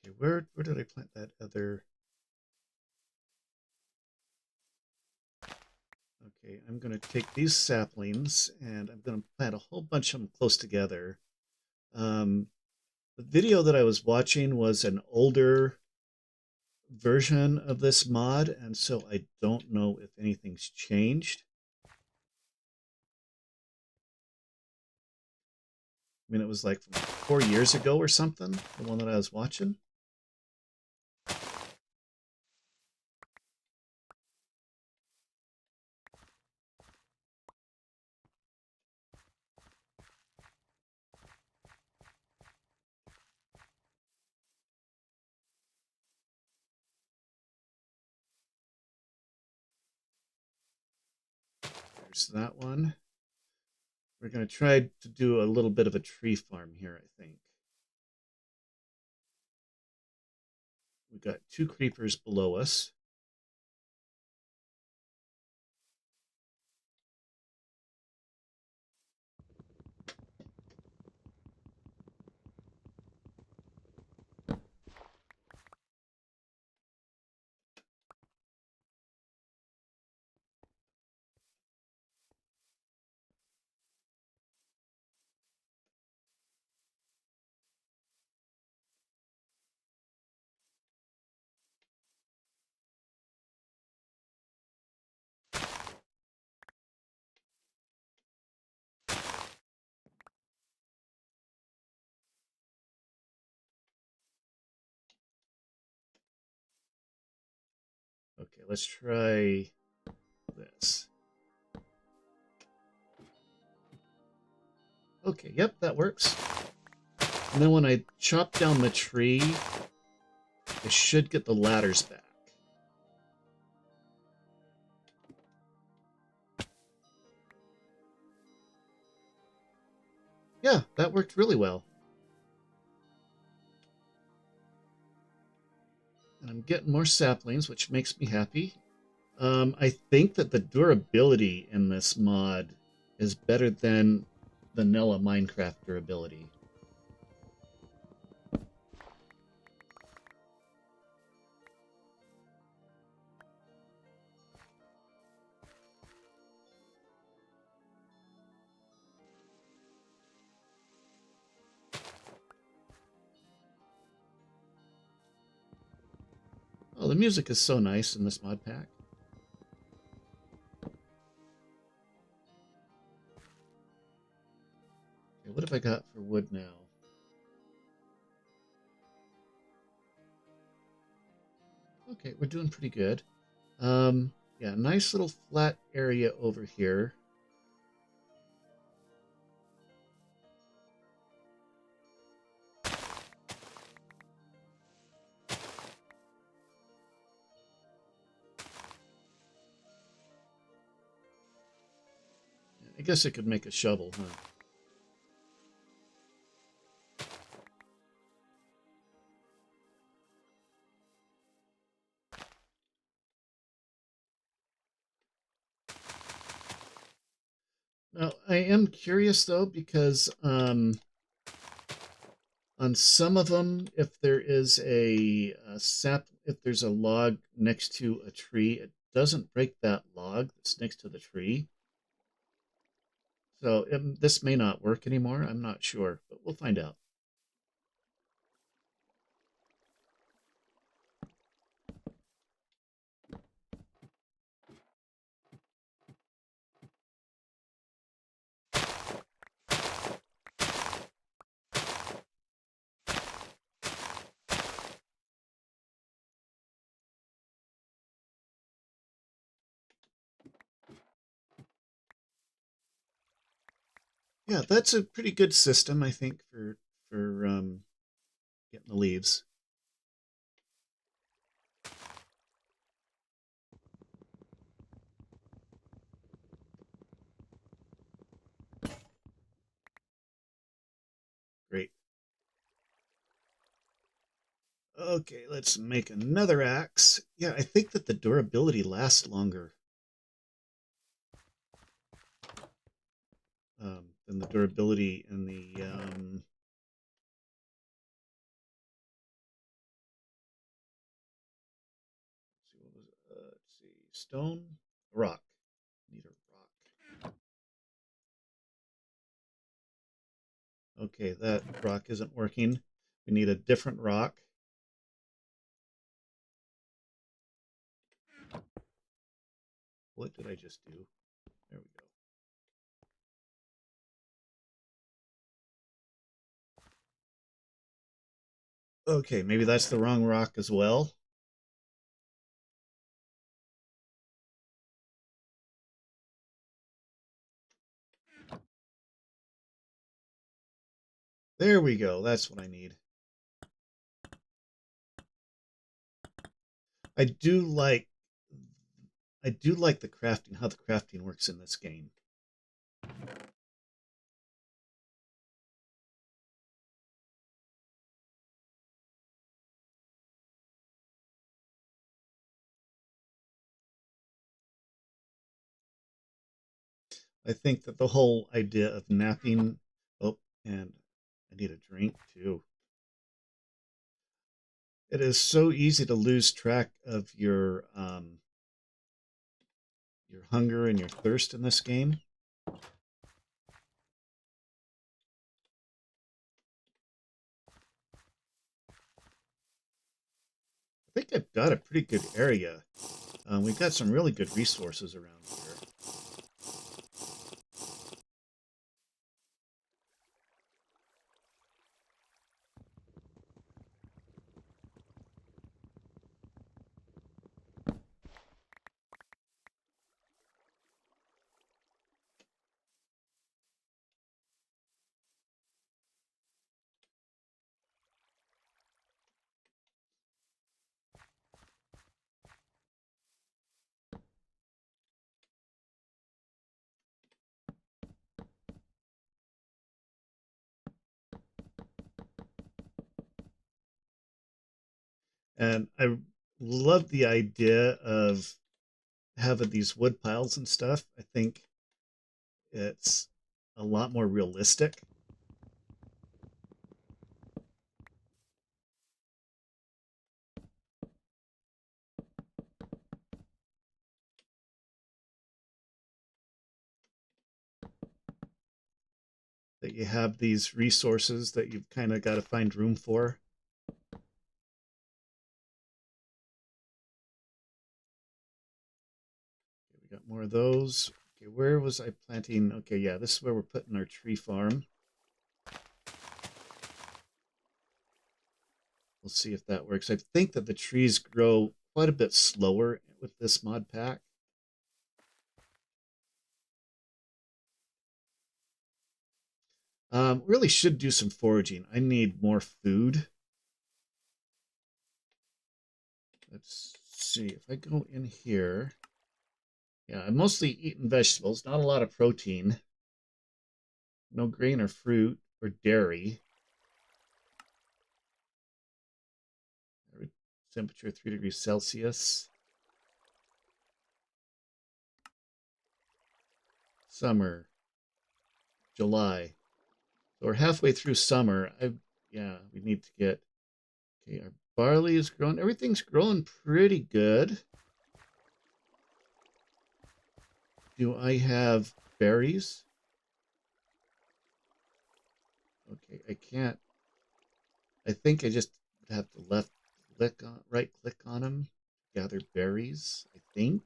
Okay, where did I plant that other? Okay, I'm going to take these saplings and I'm going to plant a whole bunch of them close together. Um, the video that I was watching was an older version of this mod, and so I don't know if anything's changed. I mean, it was like from 4 years ago or something, the one that I was watching. There's that one. We're going to try to do a little bit of a tree farm here, I think. We've got 2 creepers below us. Okay, let's try this. Okay, yep, that works. And then when I chop down the tree, I should get the ladders back. Yeah, that worked really well. And I'm getting more saplings, which makes me happy. I think that the durability in this mod is better than vanilla Minecraft durability. Oh, the music is so nice in this mod pack. Okay, what have I got for wood now? Okay, we're doing pretty good. Yeah, nice little flat area over here. I guess I could make a shovel, huh? Now, I am curious though, because on some of them, if there is a sap, if there's a log next to a tree, it doesn't break that log that's next to the tree. So this may not work anymore. I'm not sure, but we'll find out. Yeah, that's a pretty good system, I think, for getting the leaves. Great. Okay, let's make another axe. Yeah, I think that the durability lasts longer than the durability in the let's see, stone, rock. Need a rock. Okay, that rock isn't working. We need a different rock. What did I just do? There we go. Okay, maybe that's the wrong rock as well. There we go. That's what I need. I do like I do like the crafting, how the crafting works in this game. I think that the whole idea of napping, oh, and I need a drink too. It is so easy to lose track of your hunger and your thirst in this game. I think I've got a pretty good area. We've got some really good resources around here. And I love the idea of having these wood piles and stuff. I think it's a lot more realistic. That you have these resources that you've kind of got to find room for. Okay, we got more of those. Okay, where was I planting? Okay, yeah, this is where we're putting our tree farm. We'll see if that works. I think that the trees grow quite a bit slower with this mod pack. Really should do some foraging. I need more food. Let's see if I go in here. Yeah, I'm mostly eating vegetables, not a lot of protein. No grain or fruit or dairy. Temperature 3 degrees Celsius. Summer, July. So we're halfway through summer. Yeah, we need to get, okay, our barley is growing. Everything's growing pretty good. Do I have berries? Okay, I can't. I think I just have to right click on them. Gather berries, I think.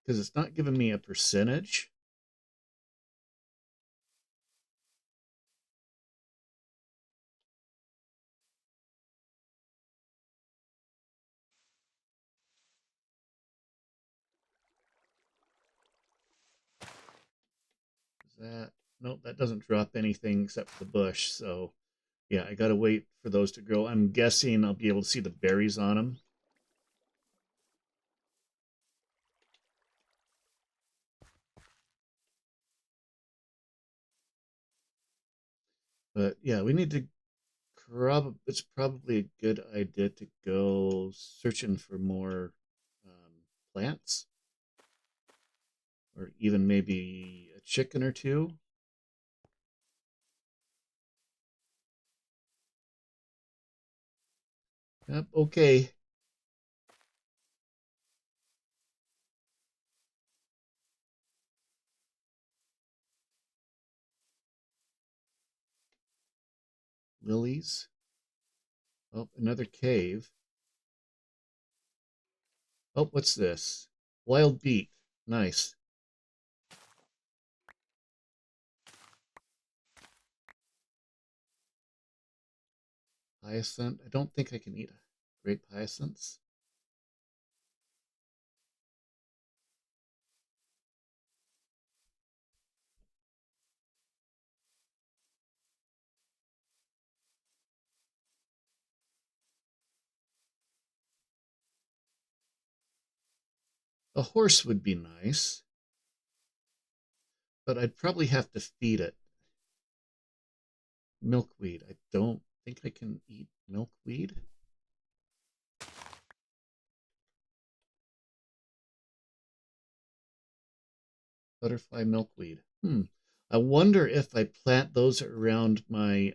Because it's not giving me a percentage. Is that, nope, that doesn't drop anything except for the bush. So yeah, I gotta wait for those to grow. I'm guessing I'll be able to see the berries on them. But yeah, we need to it's probably a good idea to go searching for more plants, or even maybe a chicken or two. Yep, okay. Lilies. Oh, another cave. Oh, what's this? Wild beet. Nice. Hyacinth. I don't think I can eat grape hyacinths. A horse would be nice, but I'd probably have to feed it. Milkweed. I don't think I can eat milkweed. Butterfly milkweed. I wonder if I plant those around my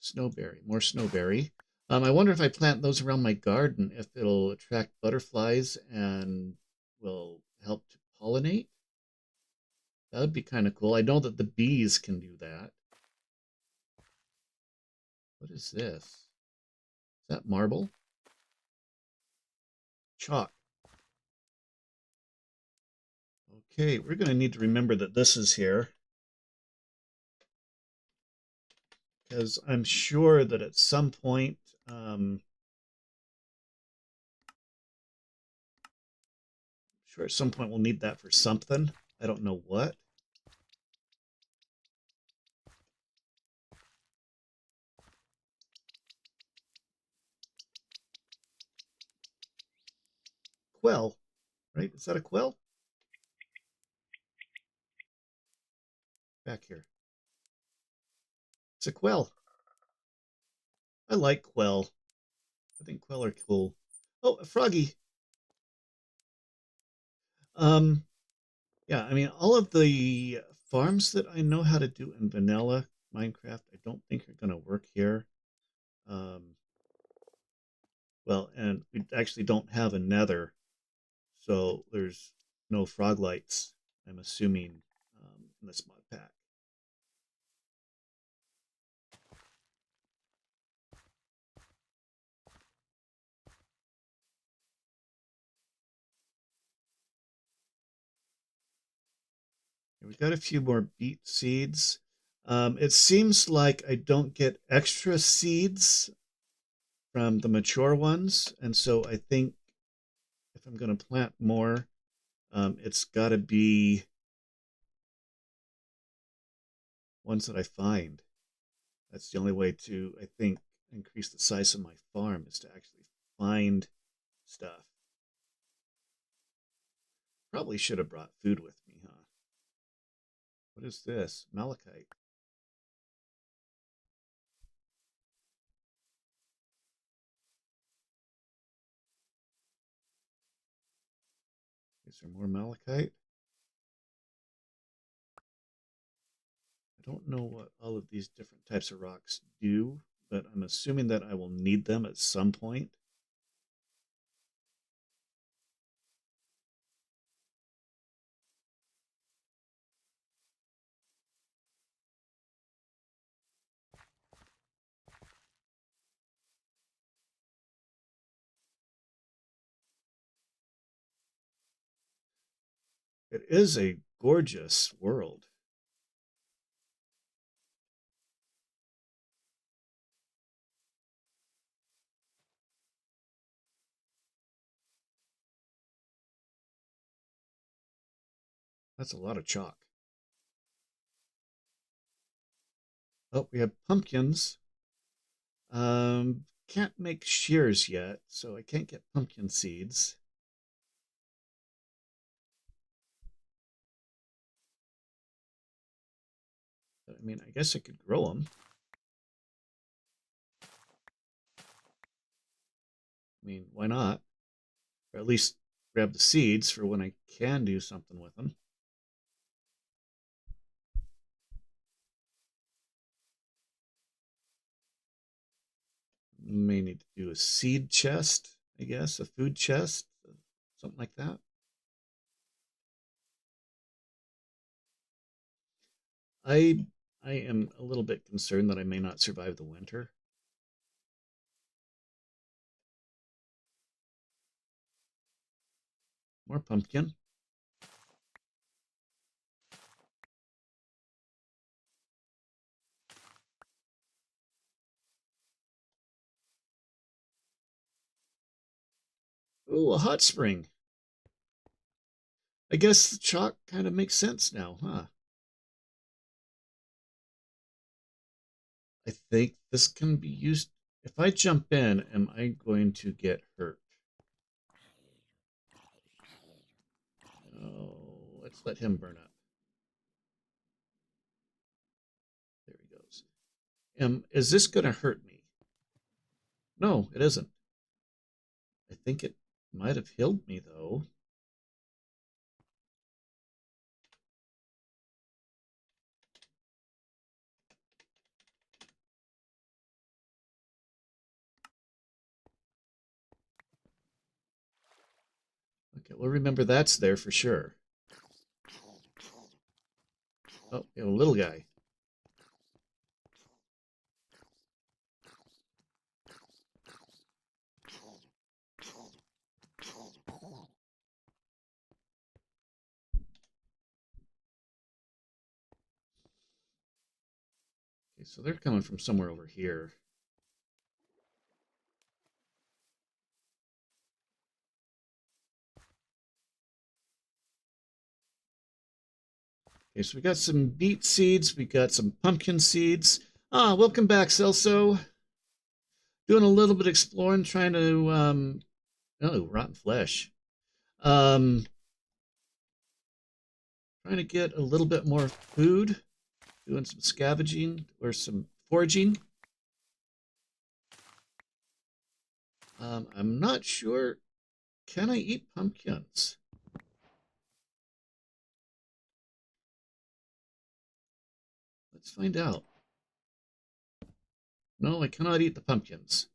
snowberry, more snowberry. I wonder if I plant those around my garden, if it'll attract butterflies and will help to pollinate. That would be kind of cool. I know that the bees can do that. What is this? Is that marble? Chalk. Okay, we're going to need to remember that this is here, because I'm sure that at some point, sure at some point we'll need that for something. I don't know what. Quell, right? Is that a quell? Back here. It's a quell. I like quell. I think quell are cool. Oh, a froggy. Um, yeah, I mean, all of the farms that I know how to do in vanilla Minecraft, I don't think are going to work here. Well, and we actually don't have a nether, so there's no frog lights, I'm assuming, in this mod pack. We've got a few more beet seeds. It seems like I don't get extra seeds from the mature ones, and so I think if I'm going to plant more, it's got to be ones that I find. That's the only way to, I think, increase the size of my farm is to actually find stuff. Probably should have brought food with me, huh? What is this? Malachite. Is there more malachite? I don't know what all of these different types of rocks do, but I'm assuming that I will need them at some point. It is a gorgeous world. That's a lot of chalk. Oh, we have pumpkins. Can't make shears yet, so I can't get pumpkin seeds. But, I mean, I guess I could grow them. I mean, why not? Or at least grab the seeds for when I can do something with them. May need to do a seed chest, I guess, a food chest, something like that. I I am a little bit concerned that I may not survive the winter. More pumpkin. Ooh, a hot spring. I guess the chalk kind of makes sense now, huh? I think this can be used. If I jump in, am I going to get hurt? Oh, let's let him burn up. There he goes. Is this going to hurt me? No, it isn't. I think it might have healed me, though. Okay, well, remember that's there for sure. Oh, you know, little guy. Okay, so they're coming from somewhere over here. Okay, so we got some beet seeds, we got some pumpkin seeds. Ah, welcome back, Celso. Doing a little bit exploring, trying to oh, rotten flesh. Um, trying to get a little bit more food, doing some scavenging or some foraging. I'm not sure. Can I eat pumpkins? Let's find out. No, I cannot eat the pumpkins.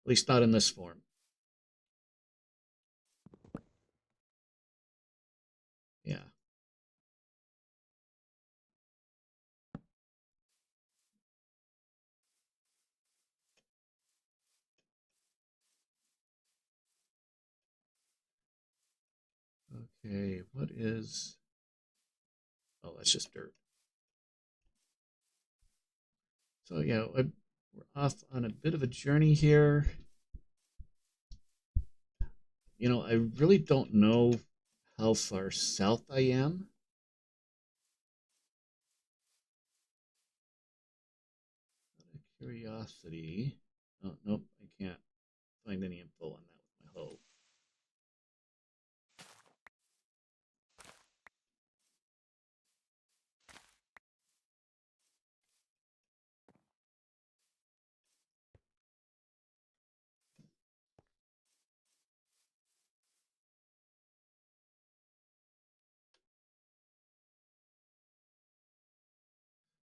At least not in this form. Yeah. Okay, what is... Oh, that's just dirt. So, yeah, we're off on a bit of a journey here. I really don't know how far south I am. Out of curiosity. Oh, nope, I can't find any info on that with my hoe.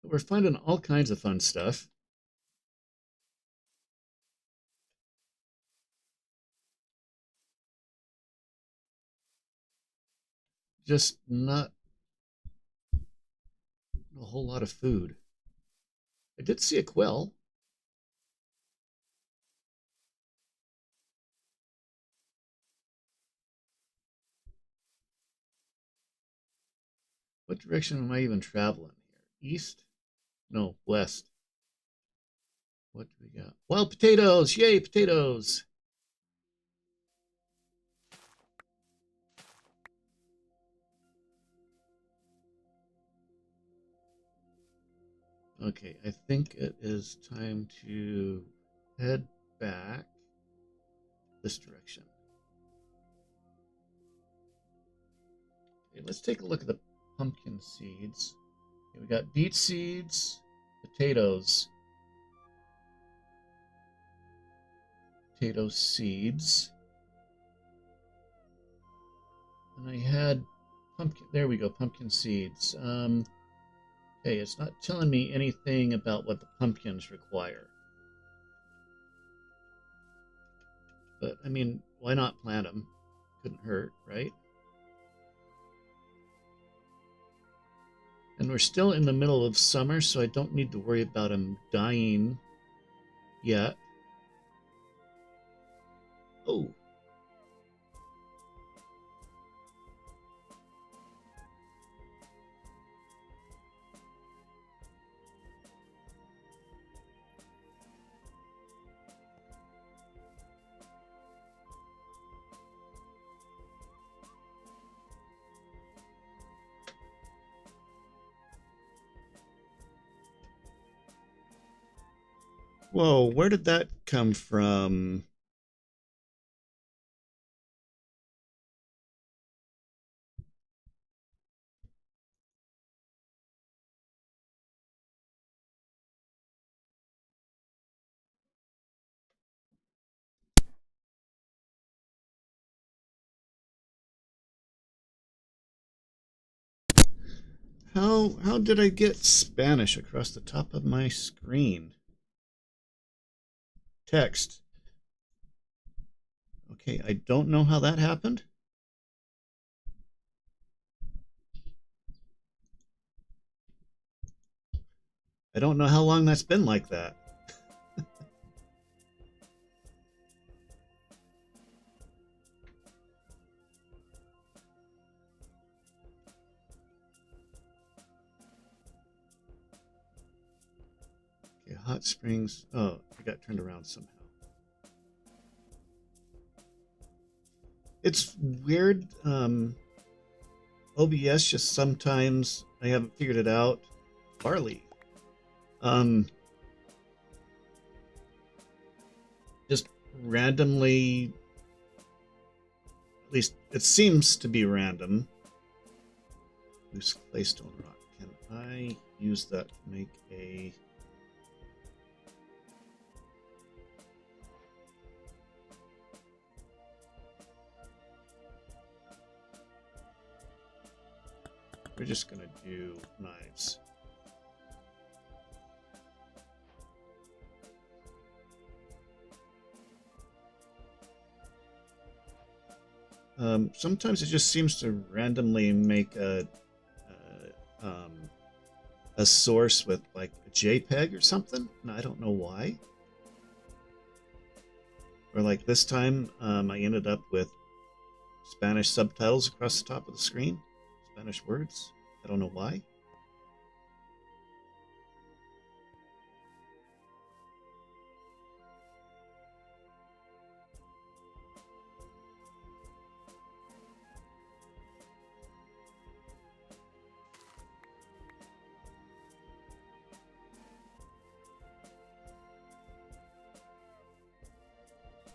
But we're finding all kinds of fun stuff. Just not a whole lot of food. I did see a quail. What direction am I even traveling here? East? No, west. What do we got? Wild potatoes! Yay, potatoes! Okay, I think it is time to head back this direction. Okay, let's take a look at the pumpkin seeds. Okay, we got beet seeds, potatoes, potato seeds, and I had pumpkin. There we go, pumpkin seeds. Okay, it's not telling me anything about what the pumpkins require. But I mean, why not plant them? Couldn't hurt, right? And we're still in the middle of summer, so I don't need to worry about them dying yet. Oh. Whoa, where did that come from? How did I get Spanish across the top of my screen? Text. Okay, I don't know how that happened. I don't know how long that's been like that. Okay, hot springs. Oh, I got turned around somehow. It's weird. OBS just sometimes I haven't figured it out. Barley. Just randomly, at least it seems to be random. Loose claystone rock. Can I use that to make a... We're just gonna do knives. Sometimes it just seems to randomly make a source with like a JPEG or something, and I don't know why. Or like this time, I ended up with Spanish subtitles across the top of the screen, Spanish words. I don't know why.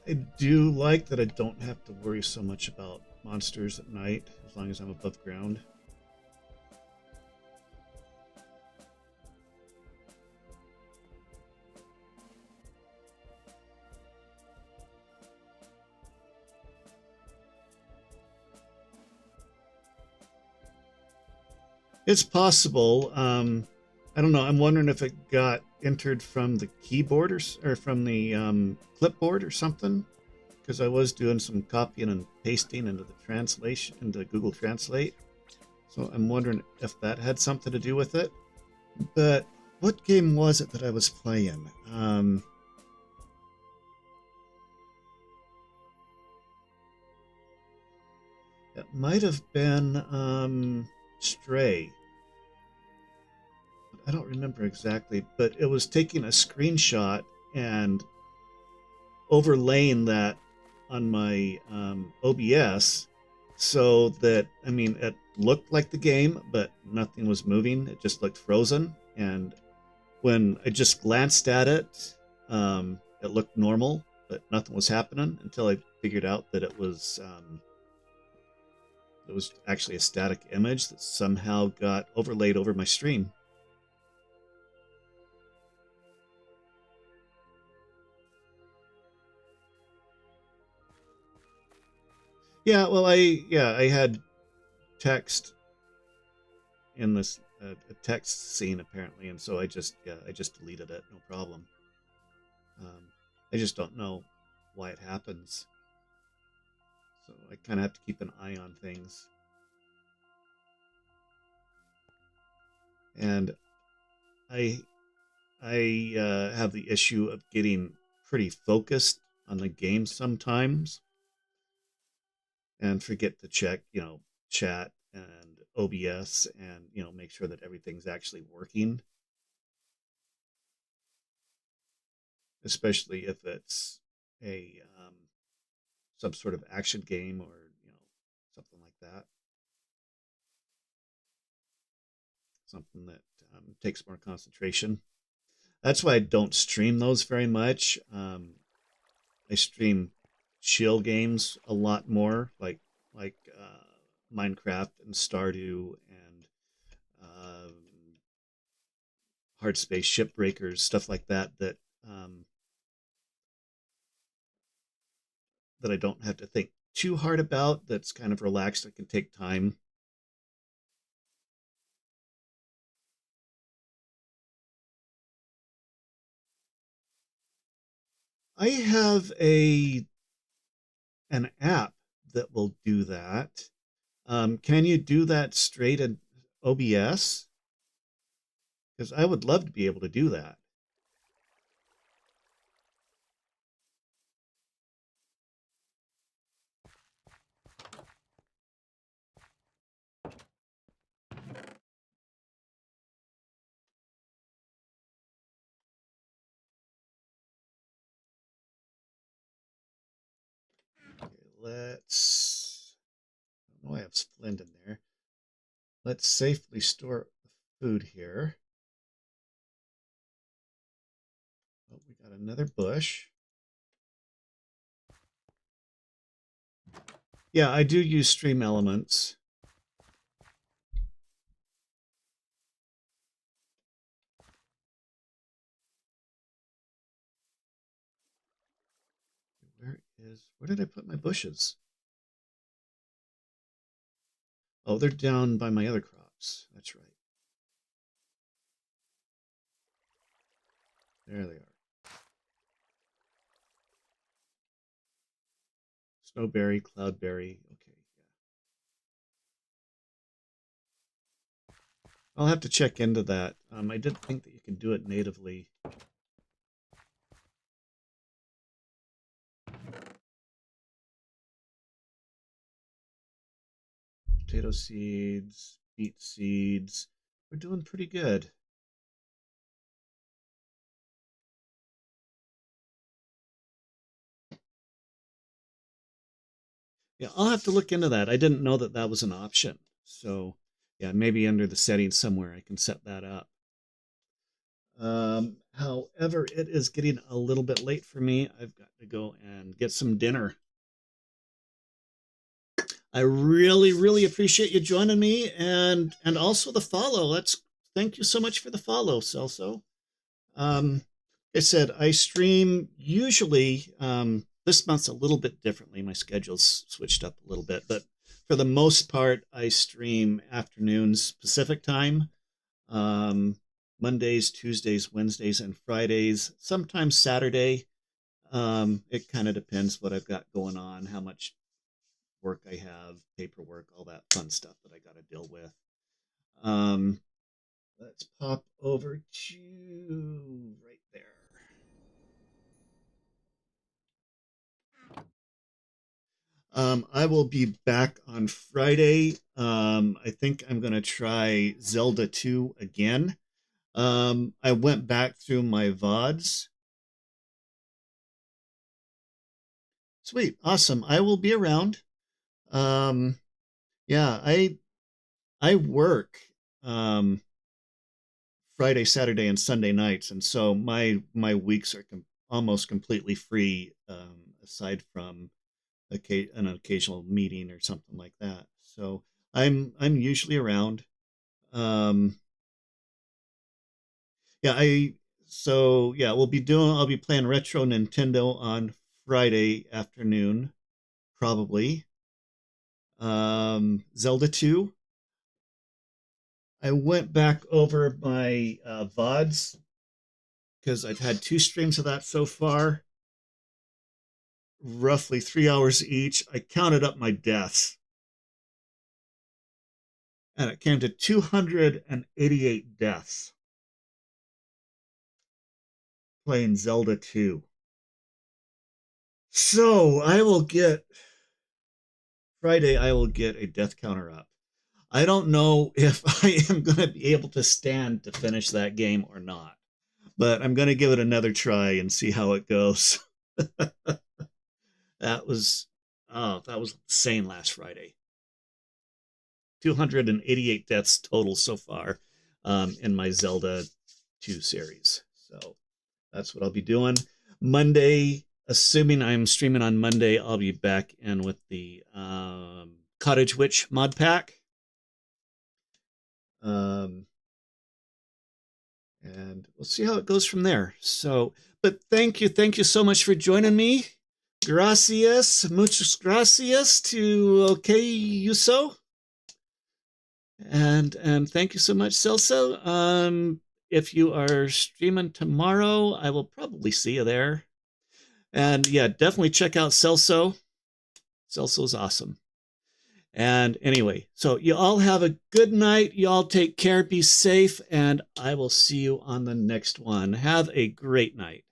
I do like that I don't have to worry so much about monsters at night as long as I'm above ground. It's possible. I don't know. I'm wondering if it got entered from the keyboard or from the clipboard or something. Because I was doing some copying and pasting into the translation into Google Translate. So I'm wondering if that had something to do with it. But what game was it that I was playing? It might have been Stray. I don't remember exactly, but it was taking a screenshot and overlaying that on my OBS so that, I mean, it looked like the game, but nothing was moving. It just looked frozen. And when I just glanced at it, it looked normal, but nothing was happening until I figured out that it was actually a static image that somehow got overlaid over my stream. I had text in this a text scene apparently, and so I just deleted it, no problem. I just don't know why it happens, so I kind of have to keep an eye on things. And I have the issue of getting pretty focused on the game sometimes, and forget to check, chat and OBS, and make sure that everything's actually working, especially if it's a some sort of action game or something like that, something that takes more concentration. That's why I don't stream those very much. I stream chill games a lot more, like Minecraft and Stardew and um, Hard Space Shipbreakers, stuff like that. That I don't have to think too hard about. That's kind of relaxed. I can take time. I have a an app that will do that. Can you do that straight in OBS? Because I would love to be able to do that. Okay, let's. I know I have Splend in there. Let's safely store the food here. Oh, we got another bush. Yeah, I do use Stream Elements. Where did I put my bushes? Oh, they're down by my other crops. That's right. There they are. Snowberry, cloudberry. Okay, yeah. I'll have to check into that. I did think that you can do it natively. Potato seeds, beet seeds. We're doing pretty good. Yeah, I'll have to look into that. I didn't know that that was an option. So, yeah, maybe under the settings somewhere I can set that up. However, it is getting a little bit late for me. I've got to go and get some dinner. I really, really appreciate you joining me and also the follow. Let's thank you so much for the follow, Celso. Um, like I said, I stream usually this month's a little bit differently. My schedule's switched up a little bit, but for the most part, I stream afternoons Pacific time, um, Mondays, Tuesdays, Wednesdays, and Fridays. Sometimes Saturday. It kind of depends what I've got going on, how much work I have, paperwork, all that fun stuff that I got to deal with. Um, let's pop over to right there. I will be back on Friday. I think I'm going to try Zelda 2 again. I went back through my VODs. Sweet. Awesome. I will be around. Um, yeah, I work Friday, Saturday, and Sunday nights, and so my weeks are almost completely free, aside from an occasional meeting or something like that. So I'm usually around. Um, yeah, I'll be playing retro Nintendo on Friday afternoon, probably. Zelda 2. I went back over my VODs because I've had two streams of that so far, roughly 3 hours each. I counted up my deaths, and it came to 288 deaths playing Zelda 2. So Friday, I will get a death counter up. I don't know if I am going to be able to stand to finish that game or not, but I'm going to give it another try and see how it goes. That was, oh, that was insane last Friday. 288 deaths total so far in my Zelda 2 series. So that's what I'll be doing. Monday, assuming I'm streaming on Monday, I'll be back in with the Cottage Witch mod pack. Um, and we'll see how it goes from there. So, but thank you so much for joining me. Gracias, muchas gracias to OK Yuso. And thank you so much, Celso. If you are streaming tomorrow, I will probably see you there. And yeah, definitely check out Celso. Celso's awesome. And anyway, so you all have a good night. You all take care, be safe, and I will see you on the next one. Have a great night.